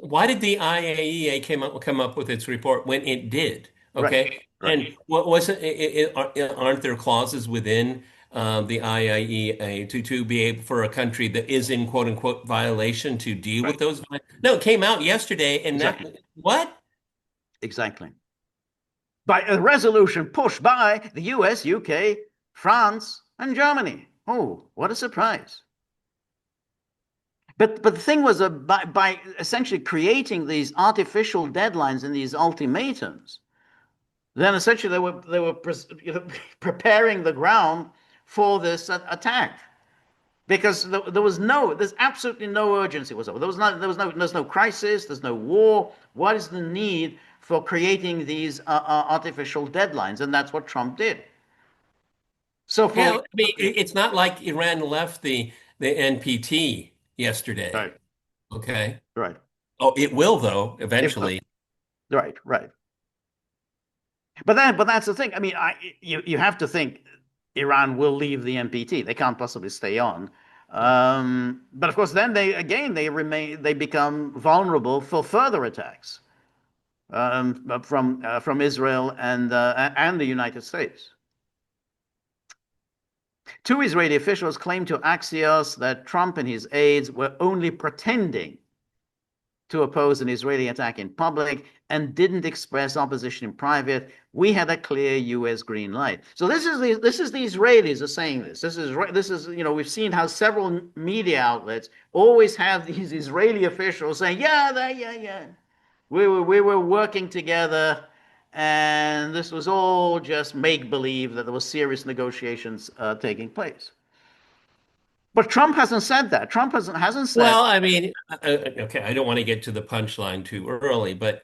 Why did the IAEA come up with its report when it did? Right, Okay, right, and what was aren't there clauses within the IAEA to be able for a country that is in quote unquote violation to deal with right. those? No, it came out yesterday, and that Exactly, what? exactly. By a resolution pushed by the US, UK, France, and Germany. Oh, what a surprise. But the thing was, by essentially creating these artificial deadlines and these ultimatums, then essentially they were preparing the ground for this attack because there's absolutely no urgency whatsoever. There's no crisis. There's no war. What is the need for creating these artificial deadlines? And that's what Trump did. So Yeah, for I mean, it's not like Iran left the NPT yesterday. right, Okay. right, Oh, it will though if eventually. right, right. But that's the thing. I mean, you have to think Iran will leave the NPT. They can't possibly stay on. But of course, then they become vulnerable for further attacks from Israel and the United States. Two Israeli officials claimed to Axios that Trump and his aides were only pretending to oppose an Israeli attack in public and didn't express opposition in private. We had a clear U.S. green light. So this is the Israelis are saying this. This is we've seen how several media outlets always have these Israeli officials saying, yeah, we were working together, and this was all just make believe that there were serious negotiations taking place. But Trump hasn't said that. Trump hasn't said Well, I mean, okay, I don't want to get to the punchline too early, but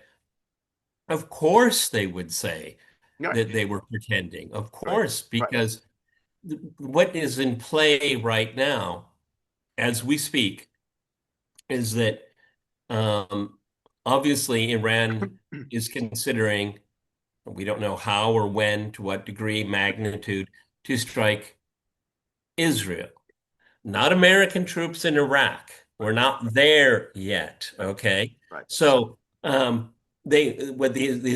Of course they would say Right, that they were pretending. Of right, course, right. because what is in play right now, as we speak, is that um, obviously Iran is considering, we don't know how or when, to what degree, magnitude, to strike Israel. Not American troops in Iraq. We're Right, not there yet. right, Okay. right, So the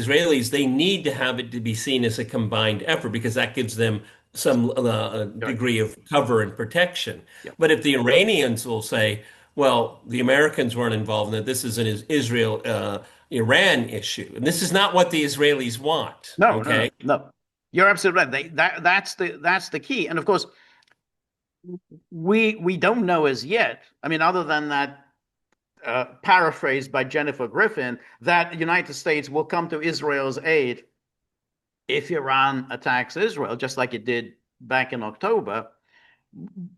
Israelis, they need to have it to be seen as a combined effort because that gives them some right. degree of cover and protection. Yep. But if the Iranians will say, well, the Americans weren't involved in it, this is an Israel Iran issue, and this is not what the Israelis want. No, no, no, Okay. no. You're absolutely right. That's the key. And of course, we don't know as yet. I mean, other than that paraphrased by Jennifer Griffin, that the United States will come to Israel's aid if Iran attacks Israel, just like it did back in October.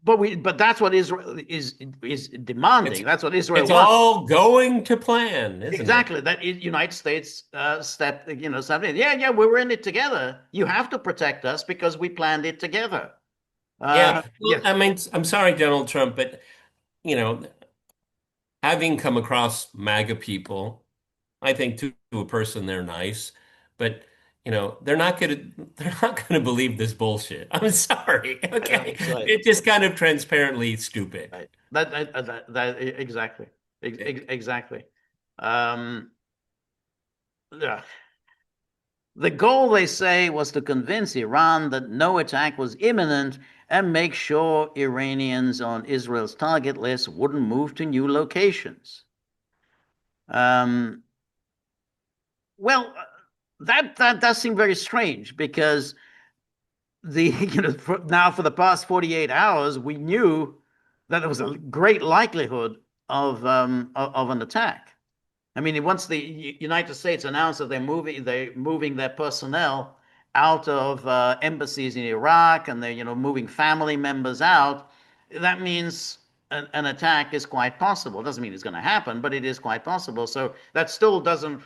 But that's what Israel is It's demanding. That's what Israel it's wants. all going to plan, isn't it? Exactly. That United States step in. Yeah, yeah, we were in it together. You have to protect us because we planned it together. Yeah. Well, Yes, I mean, I'm sorry, Donald Trump, but you know, having come across MAGA people, I think to a person they're nice, but they're not gonna believe this bullshit. I'm sorry. Okay. right, It's just kind of transparently stupid. right. That exactly, exactly. Um, yeah. The goal, they say, was to convince Iran that no attack was imminent and make sure Iranians on Israel's target list wouldn't move to new locations. Um, well, that does seem very strange because now for the past 48 hours we knew that there was a great likelihood of an attack. I mean, once the United States announced that they're moving their personnel out of embassies in Iraq, and they're moving family members out, that means an attack is quite possible. It doesn't mean it's going to happen, but it is quite possible. So that still doesn't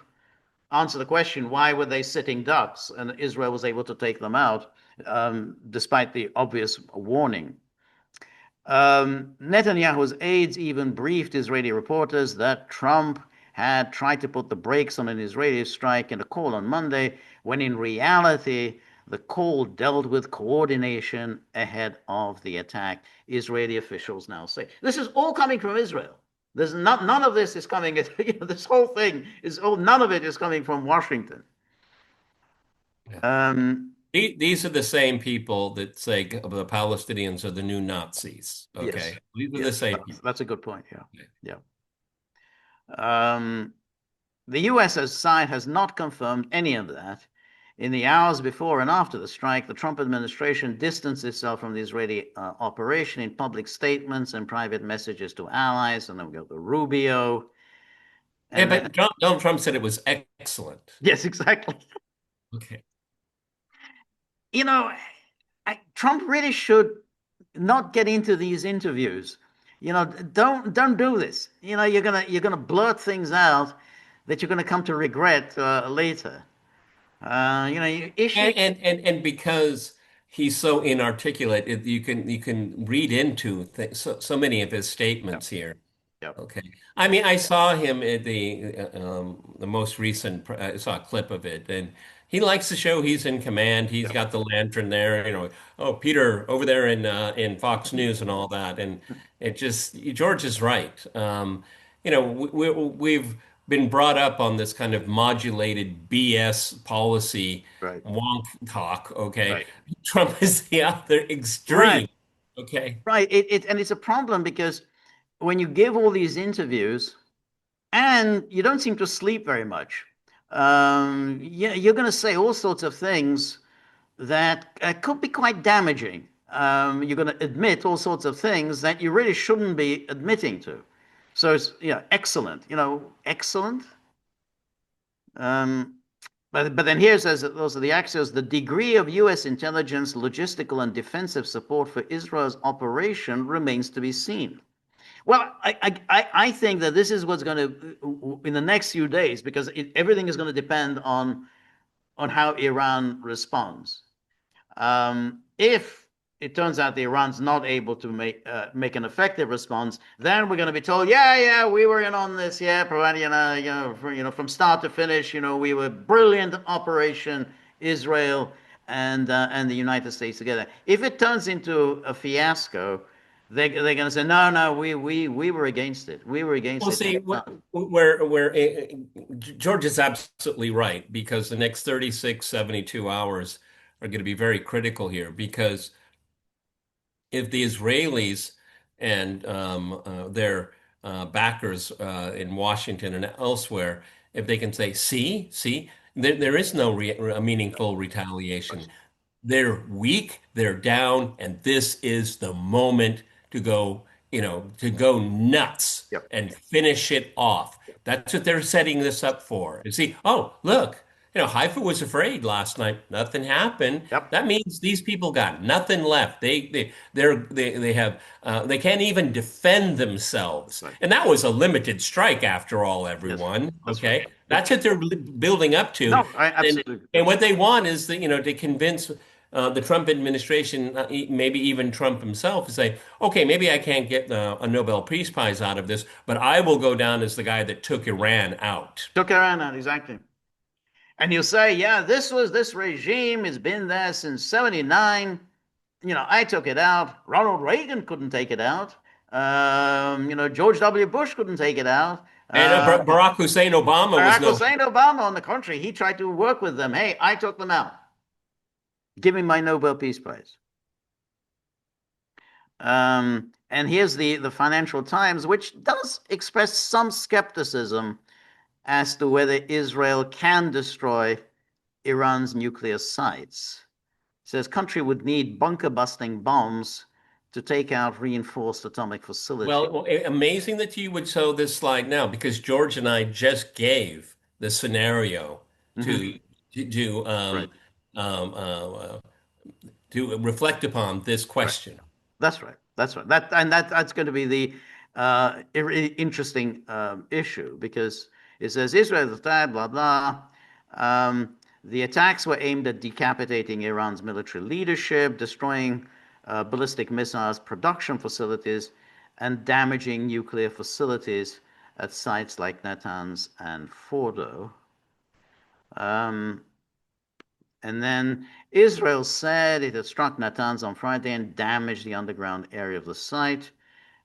answer the question: why were they sitting ducks, and Israel was able to take them out despite the obvious warning? Netanyahu's aides even briefed Israeli reporters that Trump had tried to put the brakes on an Israeli strike in a call on Monday, when in reality, the call dealt with coordination ahead of the attack, Israeli officials now say. This is all coming from Israel. None of this is coming, this whole thing none of it is coming from Washington. Yeah. Um, These are the same people that say the Palestinians are the new Nazis. yes, Okay. These are the yes, same people. that's a good point. Yeah, Okay. yeah. The US's side has not confirmed any of that. In the hours before and after the strike, the Trump administration distanced itself from the Israeli operation in public statements and private messages to allies. And then we go to Rubio. Yeah, And but Donald Trump said it was excellent. yes, exactly. Okay. You know, Trump really should not get into these interviews. Don't do this. You're gonna blurt things out that you're gonna come to regret later. You issue. And because he's so inarticulate, you can read into so many of his Yep, statements here. yep. Okay. I mean, I saw him at the most recent. I saw a clip of it, and he likes to show he's in command. He's Yep. got the lantern there, Oh, Peter over there in Fox News and all that, and it just George is right. We've been brought up on this kind of modulated BS policy Right, wonk talk. Okay, right, Trump is the other right, extreme. Okay. right. And it's a problem because when you give all these interviews and you don't seem to sleep very much, you're going to say all sorts of things that could be quite damaging. You're going to admit all sorts of things that you really shouldn't be admitting to. So it's excellent. Excellent. Um, but then here says that those are the axios. The degree of U.S. intelligence, logistical, and defensive support for Israel's operation remains to be seen. Well, I think that this is what's going to, in the next few days, because everything is going to depend on how Iran responds. If it turns out that Iran's not able to make an effective response, then we're going to be told, yeah, we were in on this, yeah, providing, from start to finish, we were brilliant Operation Israel and the United States together. If it turns into a fiasco, they're going to say, no, we were against it. We were against Well, it. see, where George is absolutely right, because the next 36, 72 hours are going to be very critical here, because if the Israelis and their backers in Washington and elsewhere, if they can say, see, there is no meaningful retaliation. They're weak, they're down, and this is the moment to go, to go nuts Yep. and finish it off. That's what they're setting this up for. And see, oh, look, Haifa was afraid last night. Nothing happened. Yep. That means these people got nothing left. They can't even defend themselves. Right. And that was a limited strike after all, Yes. everyone. That's Okay. right. That's what they're building up to. No, I And absolutely. and what they want is that, to convince the Trump administration, maybe even Trump himself, to say, okay, maybe I can't get a Nobel Peace Prize out of this, but I will go down as the guy that took Iran out. Took Iran out, exactly. And you say, yeah, this regime has been there since 79. I took it out. Ronald Reagan couldn't take it out. George W. Bush couldn't take it out. And Barack Hussein Obama was Barack no. Hussein Obama, on the contrary, he tried to work with them. Hey, I took them out. Give me my Nobel Peace Prize. And here's the Financial Times, which does express some skepticism as to whether Israel can destroy Iran's nuclear sites. It says country would need bunker-busting bombs to take out reinforced atomic facilities. Well, amazing that you would show this slide now, because George and I just gave the scenario to to Right. to reflect upon this question. That's right. That's right. That's going to be the interesting issue, because it says Israel attacked, blah blah. The attacks were aimed at decapitating Iran's military leadership, destroying ballistic missiles production facilities, and damaging nuclear facilities at sites like Natanz and Fordo. And then Israel said it had struck Natanz on Friday and damaged the underground area of the site,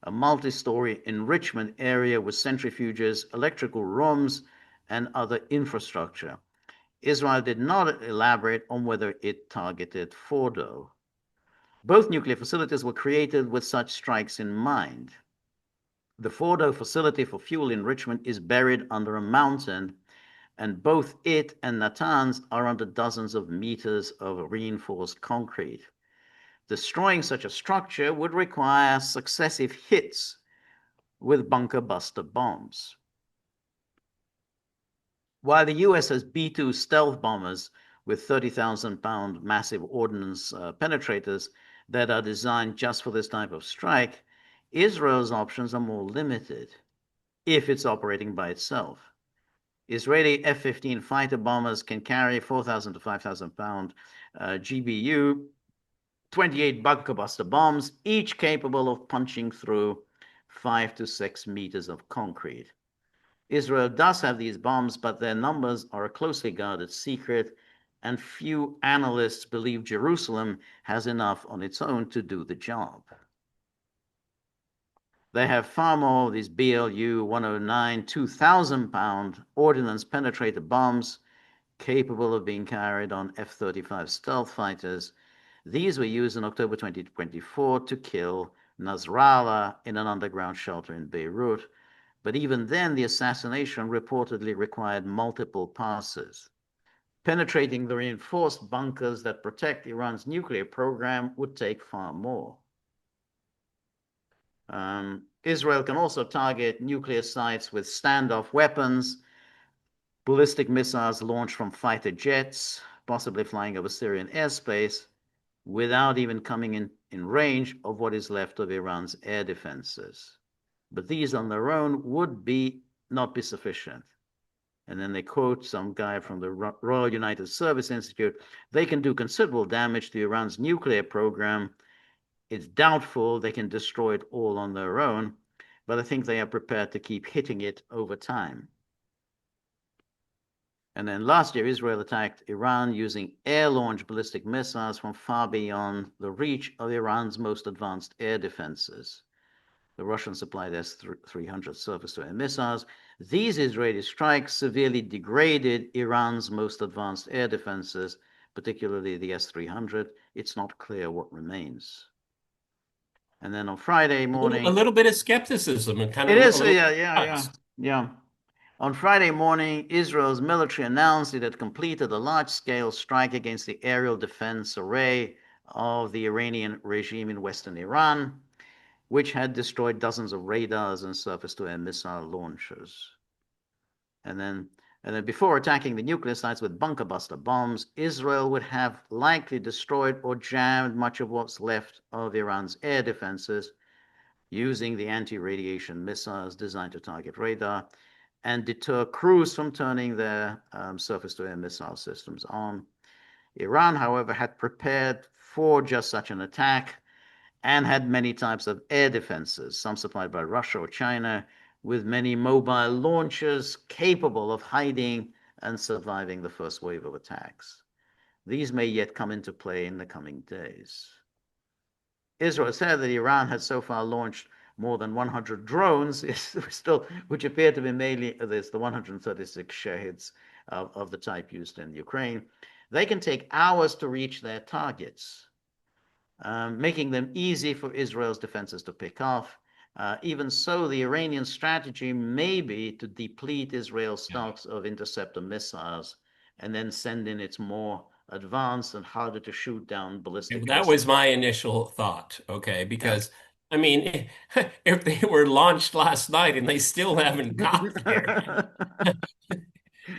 a multi-story enrichment area with centrifuges, electrical rooms, and other infrastructure. Israel did not elaborate on whether it targeted Fordo. Both nuclear facilities were created with such strikes in mind. The Fordo facility for fuel enrichment is buried under a mountain, and both it and Natanz are under dozens of meters of reinforced concrete. Destroying such a structure would require successive hits with bunker buster bombs. While the US has B-2 stealth bombers with 30,000-pound massive ordnance penetrators that are designed just for this type of strike, Israel's options are more limited if it's operating by itself. Israeli F-15 fighter bombers can carry 4,000 to 5,000 pound GBU, 28 bunker buster bombs, each capable of punching through 5 to 6 meters of concrete. Israel does have these bombs, but their numbers are a closely guarded secret, and few analysts believe Jerusalem has enough on its own to do the job. They have far more of these BLU-109 2,000-pound ordnance penetrator bombs capable of being carried on F-35 stealth fighters. These were used in October 2024 to kill Nasrallah in an underground shelter in Beirut. But even then, the assassination reportedly required multiple passes. Penetrating the reinforced bunkers that protect Iran's nuclear program would take far more. Israel can also target nuclear sites with standoff weapons, ballistic missiles launched from fighter jets, possibly flying over Syrian airspace, without even coming in range of what is left of Iran's air defenses. but these on their own would not be sufficient. And then they quote some guy from the Royal United Service Institute. They can do considerable damage to Iran's nuclear program. It's doubtful they can destroy it all on their own, but I think they are prepared to keep hitting it over time. And then last year, Israel attacked Iran using air-launched ballistic missiles from far beyond the reach of Iran's most advanced air defenses. The Russians supplied S-300 surface-to-air missiles. These Israeli strikes severely degraded Iran's most advanced air defenses, particularly the S-300. It's not clear what remains. And then on Friday morning, a little bit of skepticism and kind it of is, a little yeah. On Friday morning, Israel's military announced it had completed a large-scale strike against the aerial defense array of the Iranian regime in western Iran, which had destroyed dozens of radars and surface-to-air missile launchers. And then before attacking the nuclear sites with bunker buster bombs, Israel would have likely destroyed or jammed much of what's left of Iran's air defenses using the anti-radiation missiles designed to target radar and deter crews from turning their surface-to-air missile systems on. Iran, however, had prepared for just such an attack and had many types of air defenses, some supplied by Russia or China, with many mobile launchers capable of hiding and surviving the first wave of attacks. These may yet come into play in the coming days. Israel said that Iran had so far launched more than 100 drones, which appear to be mainly the 136 Shahids of the type used in Ukraine. They can take hours to reach their targets, making them easy for Israel's defenses to pick off. Even so, the Iranian strategy may be to deplete Israel's stocks of interceptor missiles and then send in its more advanced and harder to shoot down ballistic that missiles. was my initial thought, okay? Because, I mean, if they were launched last night and they still haven't got there,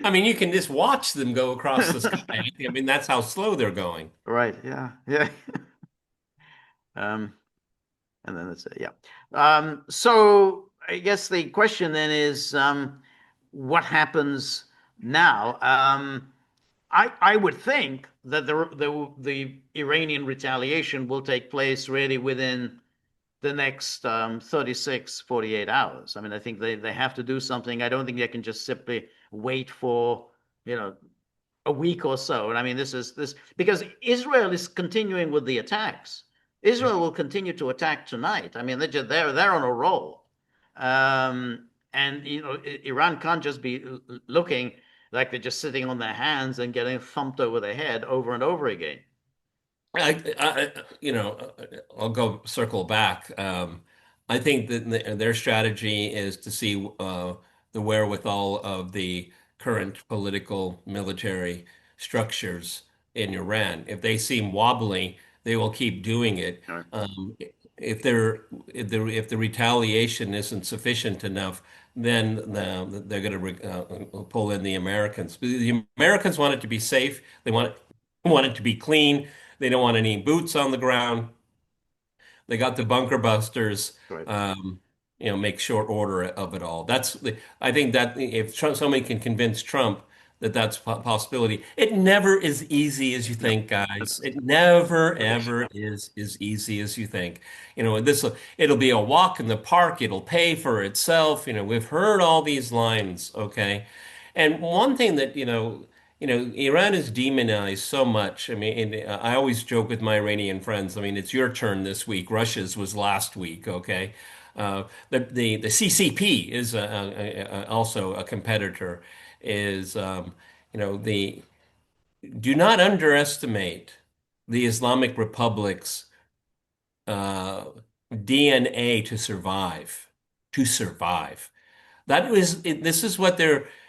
I mean, you can just watch them go across the sky. I mean, that's how slow they're going. Right, yeah. And then that's it, yeah. So I guess the question then is, what happens now? I would think that the Iranian retaliation will take place really within the next 36, 48 hours. I mean, I think they have to do something. I don't think they can just simply wait for, a week or so. And I mean, this because Israel is continuing with the attacks. Israel will continue to attack tonight. I mean, they're on a roll. And Iran can't just be looking like they're just sitting on their hands and getting thumped over their head over and over again. I'll go circle back. I think that their strategy is to see the wherewithal of the current political military structures in Iran. If they seem wobbly, they will keep doing it. Right. If the retaliation isn't sufficient enough, then they're going to pull in the Americans. The Americans want it to be safe. They want it to be clean. They don't want any boots on the ground. They got the bunker busters. Right. Make short order of it all. I think that if somebody can convince Trump that that's a possibility, it never is easy as you think, guys. It never, ever is as easy as you think. It'll be a walk in the park. It'll pay for itself. We've heard all these lines, okay? And one thing that, Iran is demonized so much. I mean, I always joke with my Iranian friends. I mean, it's your turn this week. Russia's was last week, okay? The CCP is also a competitor. Do not underestimate the Islamic Republic's DNA to survive. To survive. This is what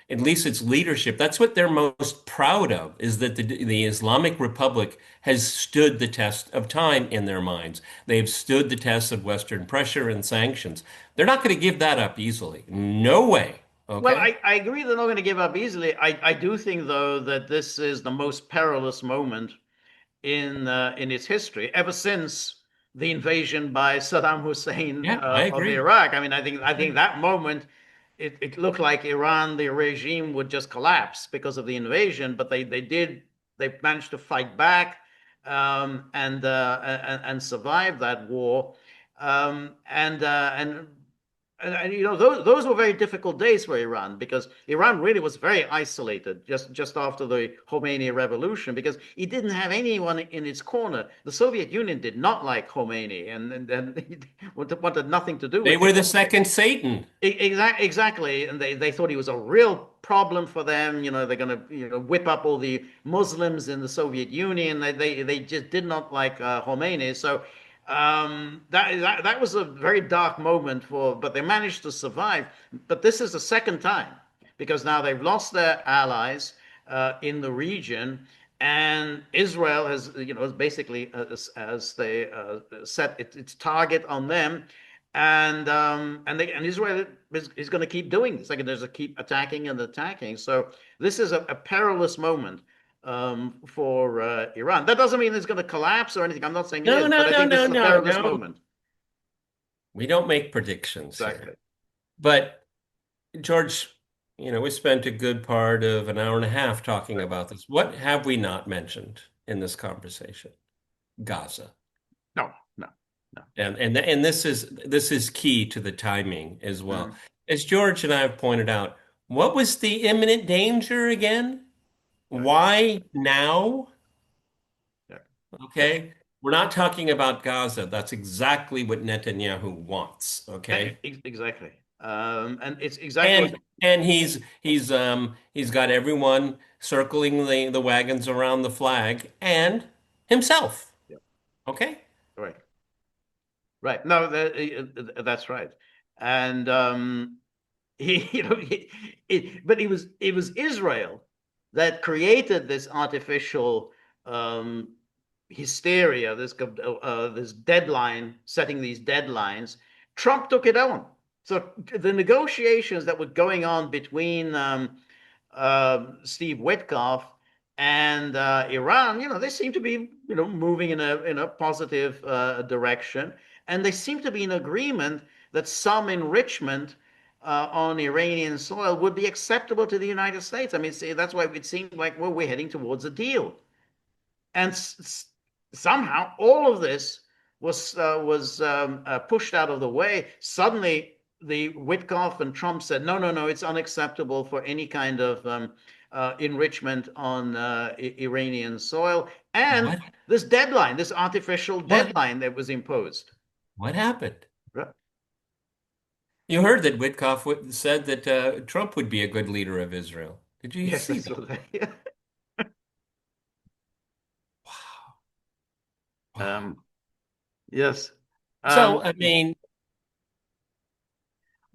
at least its leadership, that's what they're most proud of, is that the Islamic Republic has stood the test of time in their minds. They've stood the test of Western pressure and sanctions. They're not going to give that up easily. No way. Okay? Well, I agree they're not going to give up easily. I do think, though, that this is the most perilous moment in its history, ever since the invasion by Saddam Hussein Yeah, I of agree. Iraq. I mean, I think that moment it looked like Iran, the regime, would just collapse because of the invasion, but they managed to fight back and survive that war. And those were very difficult days for Iran because Iran really was very isolated just after the Khomeini revolution because it didn't have anyone in its corner. The Soviet Union did not like Khomeini and wanted nothing to do They with were him. the second Satan. Exactly, and they thought he was a real problem for them. They're going to whip up all the Muslims in the Soviet Union. They just did not like Khomeini. So that was a very dark moment but they managed to survive. But this is the second time because now they've lost their allies in the region, and Israel has basically as they set its target on them, and Israel is going to keep doing this. Like there's a keep attacking and attacking. So this is a perilous moment for Iran. That doesn't mean it's going to collapse or anything. I'm not saying it No, is, but no, I no, think this no, is a no, perilous no. moment. We don't make predictions Exactly. here. But George, we spent a good part of an hour and a half talking about this. What have we not mentioned in this conversation? Gaza. No, no, no. And this is key to the timing as well. Mhm. As George and I have pointed out, what was the imminent danger again? Yeah, Why now? yeah, yeah. Okay. We're not talking about Gaza. That's exactly what Netanyahu wants. Okay. Exactly. And it's exactly what. And he's got everyone circling the wagons around the flag and himself. Yeah, Okay. right, right. No, that's right. And but it was Israel that created this artificial um, hysteria, this deadline, setting these deadlines. Trump took it on. So the negotiations that were going on between Steve Witkoff and Iran, they seem to be, moving in a positive direction, and they seem to be in agreement that some enrichment on Iranian soil would be acceptable to the United States. I mean, see, that's why it seemed like, well, we're heading towards a deal. And somehow all of this was pushed out of the way. Suddenly, the Witkoff and Trump said, no, no, no, it's unacceptable for any kind of enrichment on Iranian soil. And What this deadline, this artificial what deadline that was imposed. what happened? Right. You heard that Witkoff said that Trump would be a good leader of Israel. Did you Yes, see that's that? what. Wow. Wow. um, yes. So, Um, I mean,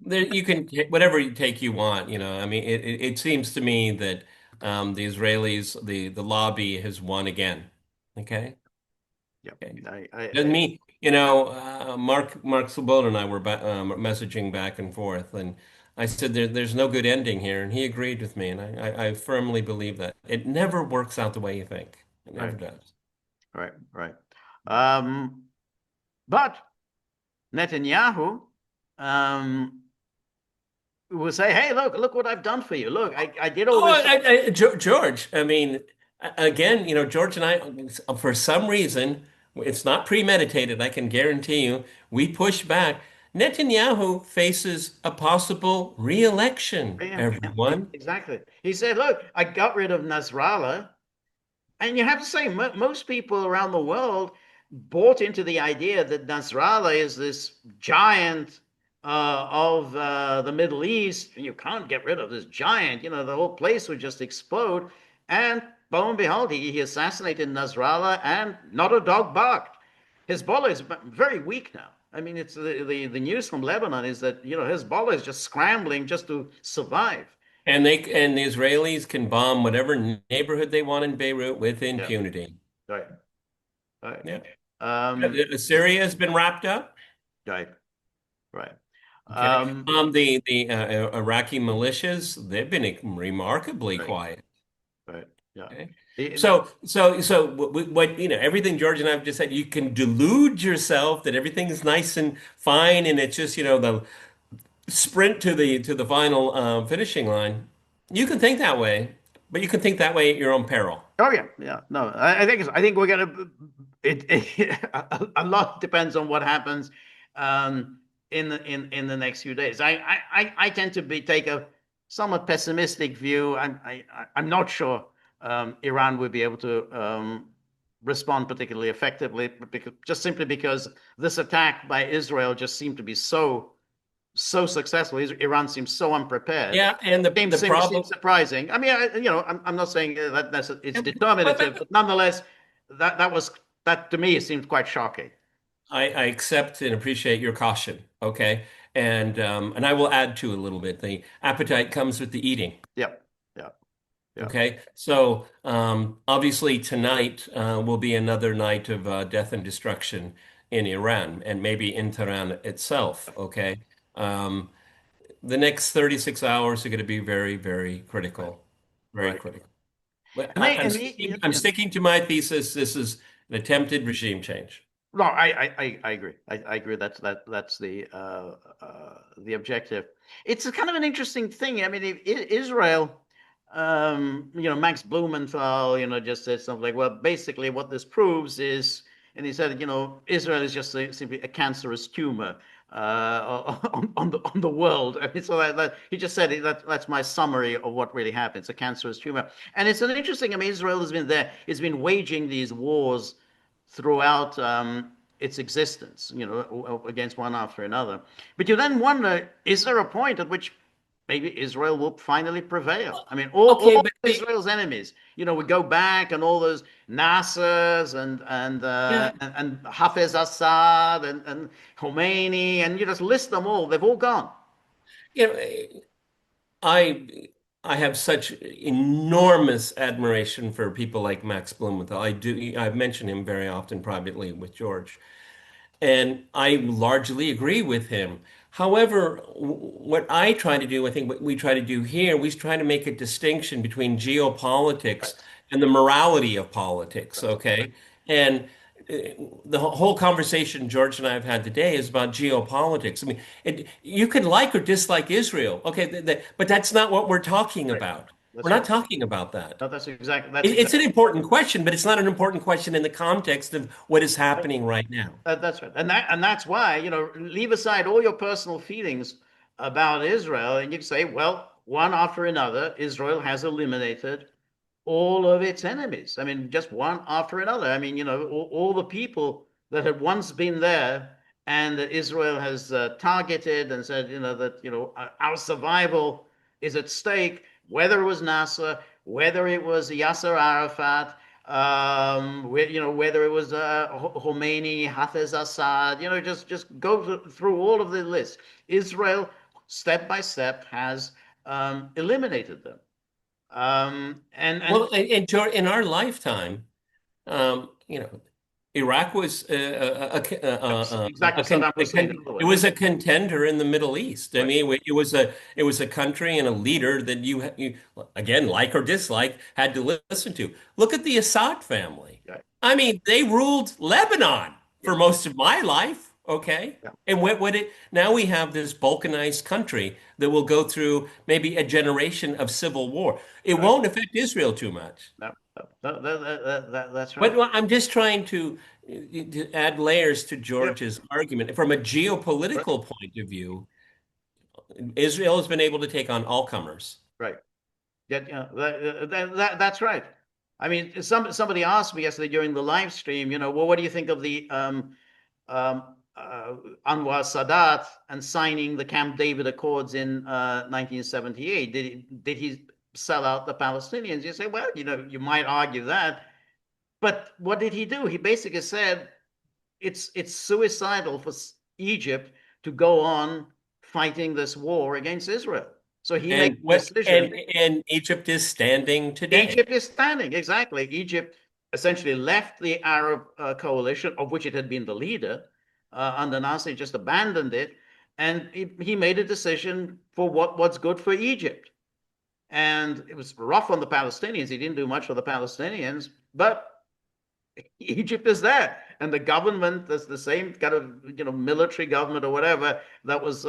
you can whatever you take you want, I mean, it seems to me that the Israelis, the lobby has won again. Okay. yeah, Okay. Doesn't I mean, Mark Sabota and I were messaging back and forth, and I said there's no good ending here, and he agreed with me, and I firmly believe that it never works out the way you think. It never right, does. right, right. Um, but Netanyahu um, will say, "Hey, look what I've done for you. Look, I did all Oh, this stuff." George, I mean, again, George and I, for some reason, it's not premeditated, I can guarantee you, we push back. Netanyahu faces a possible re-election, Yeah, yeah, everyone. exactly. He said, "Look, I got rid of Nasrallah." And you have to say, most people around the world bought into the idea that Nasrallah is this giant of the Middle East. You can't get rid of this giant. The whole place would just explode. And lo and behold, he assassinated Nasrallah, and not a dog barked. Hezbollah is very weak now. I mean, it's the news from Lebanon is that Hezbollah is just scrambling just to survive. And the Israelis can bomb whatever neighborhood they want in Beirut with Yeah, impunity. right, right. Yeah. Um, Syria has been wrapped up. right. Right. Okay. Um, The Iraqi militias, they've been remarkably right. quiet. Right. Yeah. Okay. So what, everything George and I have just said, you can delude yourself that everything is nice and fine, and it's just, the sprint to the final finishing line. You can think that way, but you can think that way at your own peril. Oh yeah, yeah. No, I think we're gonna. A lot depends on what happens in the next few days. I tend to take a somewhat pessimistic view. I'm not sure Iran would be able to respond particularly effectively, because just simply because this attack by Israel just seemed to be so successful. Iran seems so unprepared. Yeah, and the Seems problem. surprising. I mean, I'm not saying it's determinative, But but nonetheless, that to me it seemed quite shocking. I accept and appreciate your caution. Okay, and I will add to it a little bit. The appetite comes with the eating. Yeah, yeah, yeah. Okay, so obviously tonight will be another night of death and destruction in Iran and maybe in Tehran itself. Okay, um, the next 36 hours are going to be very, very Right, critical, very right. critical. But And they, and I'm sticking to my thesis. This is an attempted regime change. no, I agree. I agree. That's the objective. It's a kind of an interesting thing. I mean, Israel, Max Blumenthal, just said something like, well, basically what this proves is, and he said, Israel is just simply a cancerous tumor on the world. I mean, so he just said that's my summary of what really happened. It's a cancerous tumor, and it's an interesting. I mean, Israel has been there. It's been waging these wars throughout its existence, against one after another. But you then wonder, is there a point at which maybe Israel will finally prevail? I mean, Okay, all but Israel's enemies, we go back and all those Nassers yeah, and Hafez Assad and Khomeini, and you just list them all. They've all gone. you know, I I have such enormous admiration for people like Max Blumenthal. I do. I've mentioned him very often privately with George. And I largely agree with him. However, what I try to do, I think what we try to do here, we try to make a distinction between geopolitics Right. and the morality of politics, Right. okay? And uh, the whole conversation George and I have had today is about geopolitics. I mean, you can like or dislike Israel, okay, but that's not what we're talking Right. about. We're That's not right. talking about that. No, that's It's exactly. an important question, but it's not an important question in the context of what is happening right now. That's right, and that's why, leave aside all your personal feelings about Israel, and you can say, well, one after another, Israel has eliminated all of its enemies. I mean, just one after another. I mean, all the people that had once been there, and that Israel has targeted and said, that our survival is at stake, whether it was Nasser, whether it was Yasser Arafat, whether it was Khomeini, Hafez Assad, just go through all of the list. Israel, step by step, has eliminated them. And Well, in our lifetime, you know, Iraq was exactly, Saddam Hussein, in other it words. was a contender in the Middle East. I Right, mean, it was a country and a leader that you again, like or dislike, had to listen to. Look at the Assad family. right, I mean, they ruled Lebanon yeah, for most of my life. Okay. yeah, And what it now we have this balkanized country that will go through maybe a generation of civil war. It right. won't affect Israel too much. No, no, that's But right. I'm just trying to add layers to Yeah, George's argument. From a right, geopolitical point of view, Israel has been able to take on all comers. right. Yeah, yeah, that's right. I mean, somebody asked me yesterday during the live stream, well, what do you think of the Anwar Sadat and signing the Camp David Accords in 1978? Did he sell out the Palestinians? You say, well, you might argue that, but what did he do? He basically said it's suicidal for Egypt to go on fighting this war against Israel. So he made And a what decision. and Egypt is standing today. Egypt is standing, exactly. Egypt essentially left the Arab coalition, of which it had been the leader under Nasser, just abandoned it, and he made a decision for what's good for Egypt. and it was rough on the Palestinians. He didn't do much for the Palestinians, but Egypt is there, and the government is the same kind of military government or whatever that was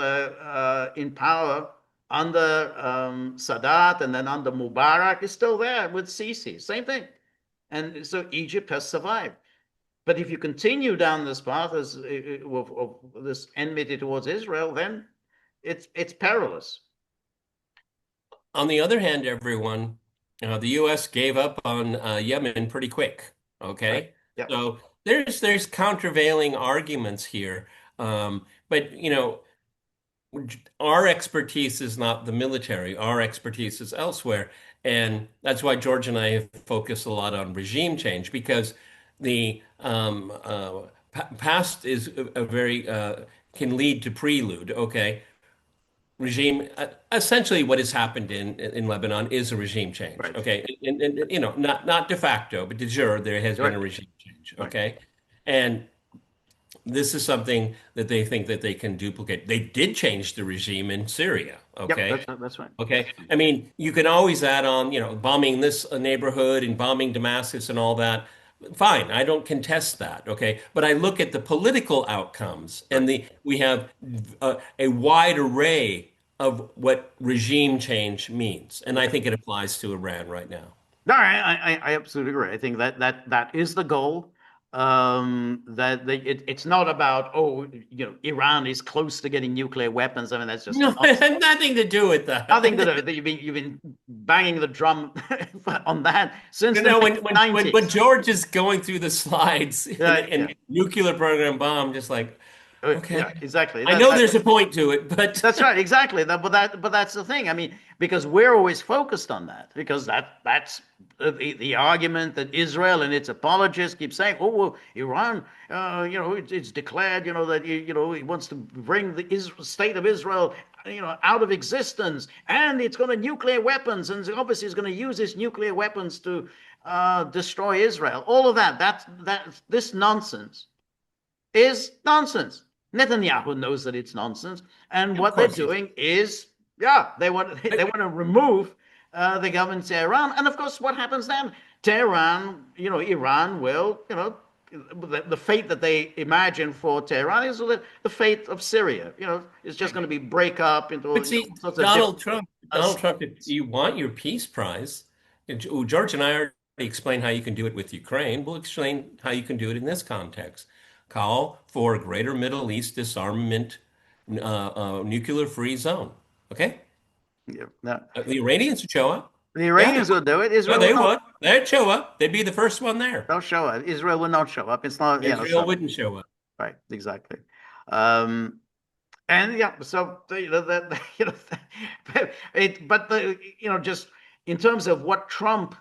in power under Sadat and then under Mubarak is still there with Sisi. Same thing, and so Egypt has survived. But if you continue down this path of this enmity towards Israel, then it's perilous. On the other hand, everyone, the U.S. gave up on Yemen pretty quick. Okay, right. Yep. So there's countervailing arguments here, but our expertise is not the military. Our expertise is elsewhere, and that's why George and I have focused a lot on regime change because the past is a very can lead to prelude. Okay, regime essentially what has happened in Lebanon is a regime change. Right. Okay, and not de facto, but de jure there has been a regime change. Okay, and this is something that they think that they can duplicate. They did change the regime in Syria. Okay. Yep, that's right. Okay. I mean, you can always add on, bombing this neighborhood and bombing Damascus and all that. Fine, I don't contest that. Okay. But I look at the political outcomes and we have a wide array of what regime change means. And I think it applies to Iran right now. No, I absolutely agree. I think that is the goal. It's not about Iran is close to getting nuclear weapons. I mean that's just nothing to do with that. Nothing to do. You've been banging the drum on that since the when 90s. When George is going through the slides and nuclear program bomb, just like okay, yeah, exactly. I know there's a point to it, but that's right, exactly. But that's the thing. I mean, because we're always focused on that, because that's the argument that Israel and its apologists keep saying. Oh, well, Iran, it's declared, that it wants to bring the state of Israel, out of existence, and it's got nuclear weapons, and obviously it's going to use its nuclear weapons to destroy Israel. All of that. This nonsense is nonsense. Netanyahu knows that it's nonsense, and what they're doing is, they want to remove the government of Tehran, and of course, what happens then? Tehran, Iran will, the fate that they imagine for Tehran is the fate of Syria. It's just going to be break up into. But see, Donald Trump, if you want your peace prize, George and I already explained how you can do it with Ukraine. We'll explain how you can do it in this context. Call for a greater Middle East disarmament, nuclear-free zone. Okay? Yeah. No. The Iranians would show up. The Iranians would do it. Israel they would. They'd show up. They'd be the first one there. They'll show up. Israel would not show up. It's not. Israel wouldn't show up. Right. Exactly. And so just in terms of what Trump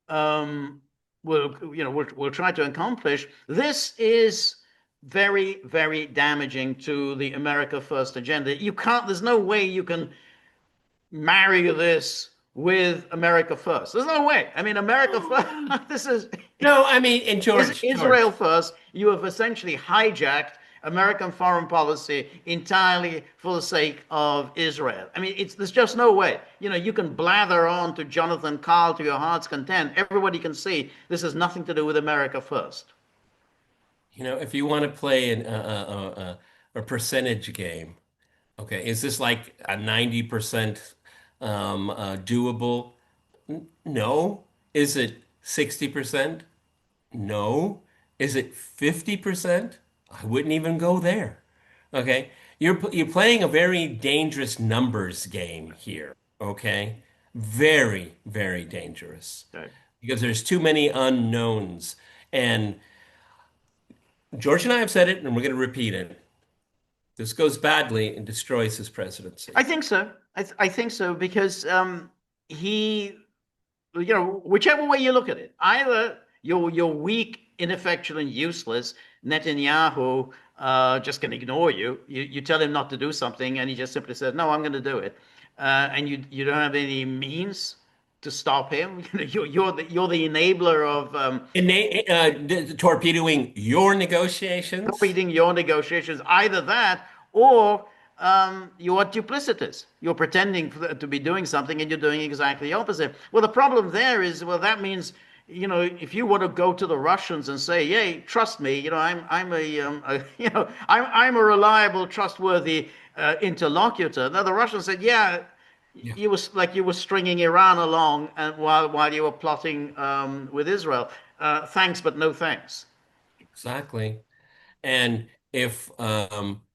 will try to accomplish, this is very, very damaging to the America First agenda. There's no way you can marry this with America First. There's no way. I mean, America First, this is... No, I mean, in George... Israel First, you have essentially hijacked American foreign policy entirely for the sake of Israel. I mean, there's just no way. You can blather on to Jonathan Karl to your heart's content. Everybody can see this has nothing to do with America First. If you want to play a percentage game, okay, is this like a 90% doable? No. Is it 60%? No. Is it 50%? I wouldn't even go there. Okay, you're playing a very dangerous numbers game here. Okay, very, very dangerous. Right. Because there's too many unknowns. And George and I have said it, and we're going to repeat it. This goes badly and destroys his presidency. I think so. I think so because he, whichever way you look at it, either you're weak, ineffectual, and useless. Netanyahu just can ignore you. You tell him not to do something, and he just simply says, "No, I'm going to do it," and you don't have any means to stop him. You're the enabler of torpedoing your negotiations. Torpedoing your negotiations. Either that, or you are duplicitous. You're pretending to be doing something and you're doing exactly the opposite. Well, the problem there is, well, that means, if you want to go to the Russians and say, "Hey, trust me, I'm a reliable, trustworthy interlocutor." Now the Russians said, "Yeah, Yeah, you were stringing Iran along, and while you were plotting with Israel. Thanks, but no thanks." exactly. And if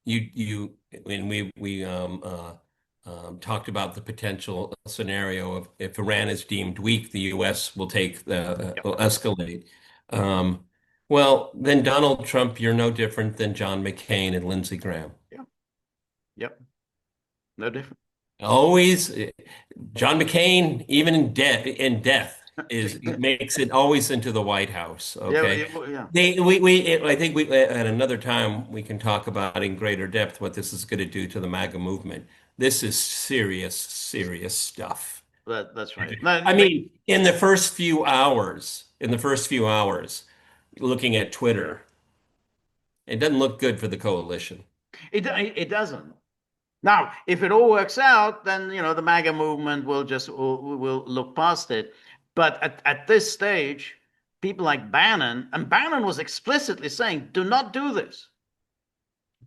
you when we talked about the potential scenario of if Iran is deemed weak, the U.S. will take the Yep. will escalate. Um, well, then Donald Trump, you're no different than John McCain and Lindsey Graham. Yep. Yep. No different. Always, John McCain, even in death, makes it always into the White House. Yeah. Okay, Yeah. I think we at another time we can talk about in greater depth what this is going to do to the MAGA movement. This is serious, serious stuff. That's right. No, I mean, in the first few hours, looking at Twitter, it doesn't look good for the coalition. it doesn't. Now, if it all works out, then the MAGA movement will look past it. But at this stage, people like Bannon, and Bannon was explicitly saying, "Do not do this,"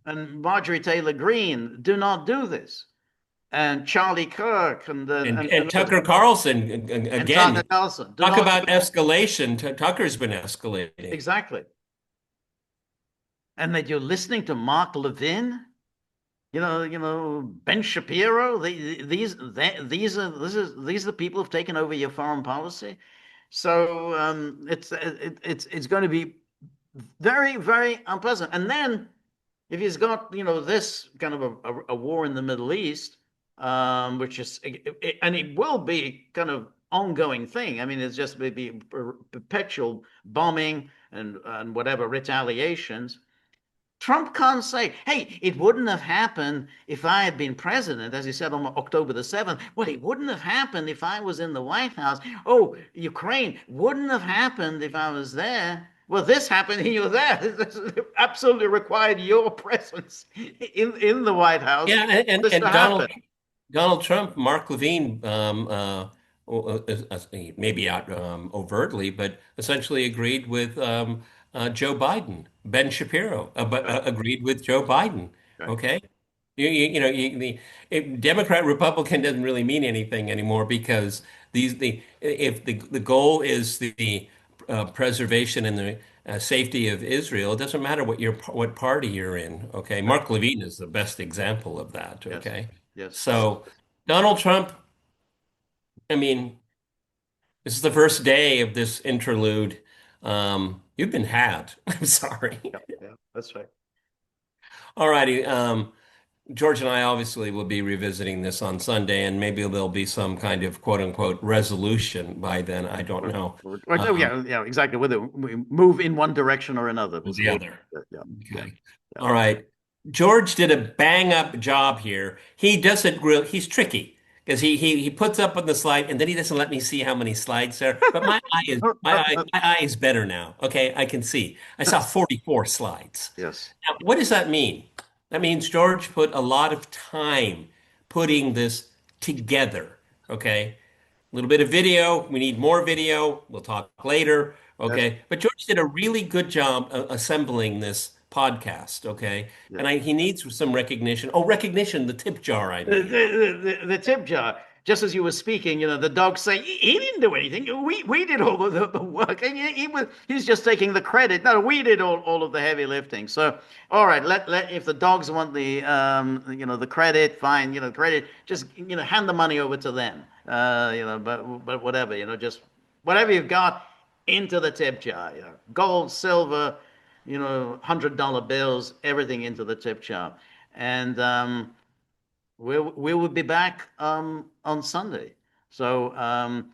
and Marjorie Taylor Greene, "Do not do this," and Charlie Kirk And Tucker Carlson, and Tucker again, Carlson, "Do talk not about do this." escalation. Tucker's been escalating. Exactly. And that you're listening to Mark Levin, Ben Shapiro. These are the people who've taken over your foreign policy. So it's going to be very, very unpleasant. And then if he's got this kind of a war in the Middle East, which is and it will be kind of ongoing thing. I mean, it's just maybe perpetual bombing and whatever retaliations. Trump can't say, "Hey, it wouldn't have happened if I had been president," as he said on October the 7th. "Well, it wouldn't have happened if I was in the White House. Oh, Ukraine wouldn't have happened if I was there." Well, this happened and you're there. This absolutely required your presence in the White House Yeah, for this to and happen. Donald Trump, Mark Levine, maybe not overtly, but essentially agreed with Joe Biden. Ben Shapiro, but Right, agreed with Joe Biden. right. Okay, Democrat Republican doesn't really mean anything anymore because if the goal is the preservation and the safety of Israel, it doesn't matter what party you're in. Okay, Right. Mark Levine is the best example of that. Yes, Okay, yes, so Donald Trump, I mean, this is the first day of this interlude. You've been had. I'm sorry. yeah, yeah, that's right. All righty. George and I obviously will be revisiting this on Sunday, and maybe there'll be some kind of quote unquote resolution by then. I don't Right. know. Right. Oh, yeah, yeah, exactly. Whether we move in one direction or another. Or the other. Yeah, yeah, yeah, Okay. yeah. All right. George did a bang up job here. He doesn't really, he's tricky because he puts up on the slide and then he doesn't let me see how many slides there. But my eye is better now. Okay, I can see. I saw 44 slides. Yes. Now, what does that mean? That means George put a lot of time putting this together. Okay. A little bit of video. We need more video. We'll talk later. Yes. Okay. But George did a really good job assembling this podcast. Okay. Yes. And he needs some recognition. Oh, recognition, the tip jar, I mean. The tip jar. Just as you were speaking, the dogs say he didn't do anything. We did all of the work, and he's just taking the credit. No, we did all of the heavy lifting. So, all right, let if the dogs want the credit, fine. Credit. Just hand the money over to them. But whatever. Just whatever you've got into the tip jar. Gold, silver, $100 bills, everything into the tip jar, and we will be back on Sunday. So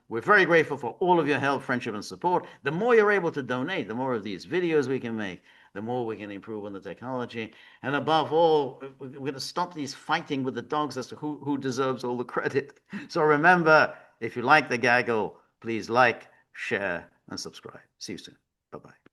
we're very grateful for all of your help, friendship, and support. The more you're able to donate, the more of these videos we can make, the more we can improve on the technology. And above all, we're going to stop these fighting with the dogs as to who deserves all the credit. So remember, if you like the gaggle, please like, share, and subscribe. See you soon. Bye-bye.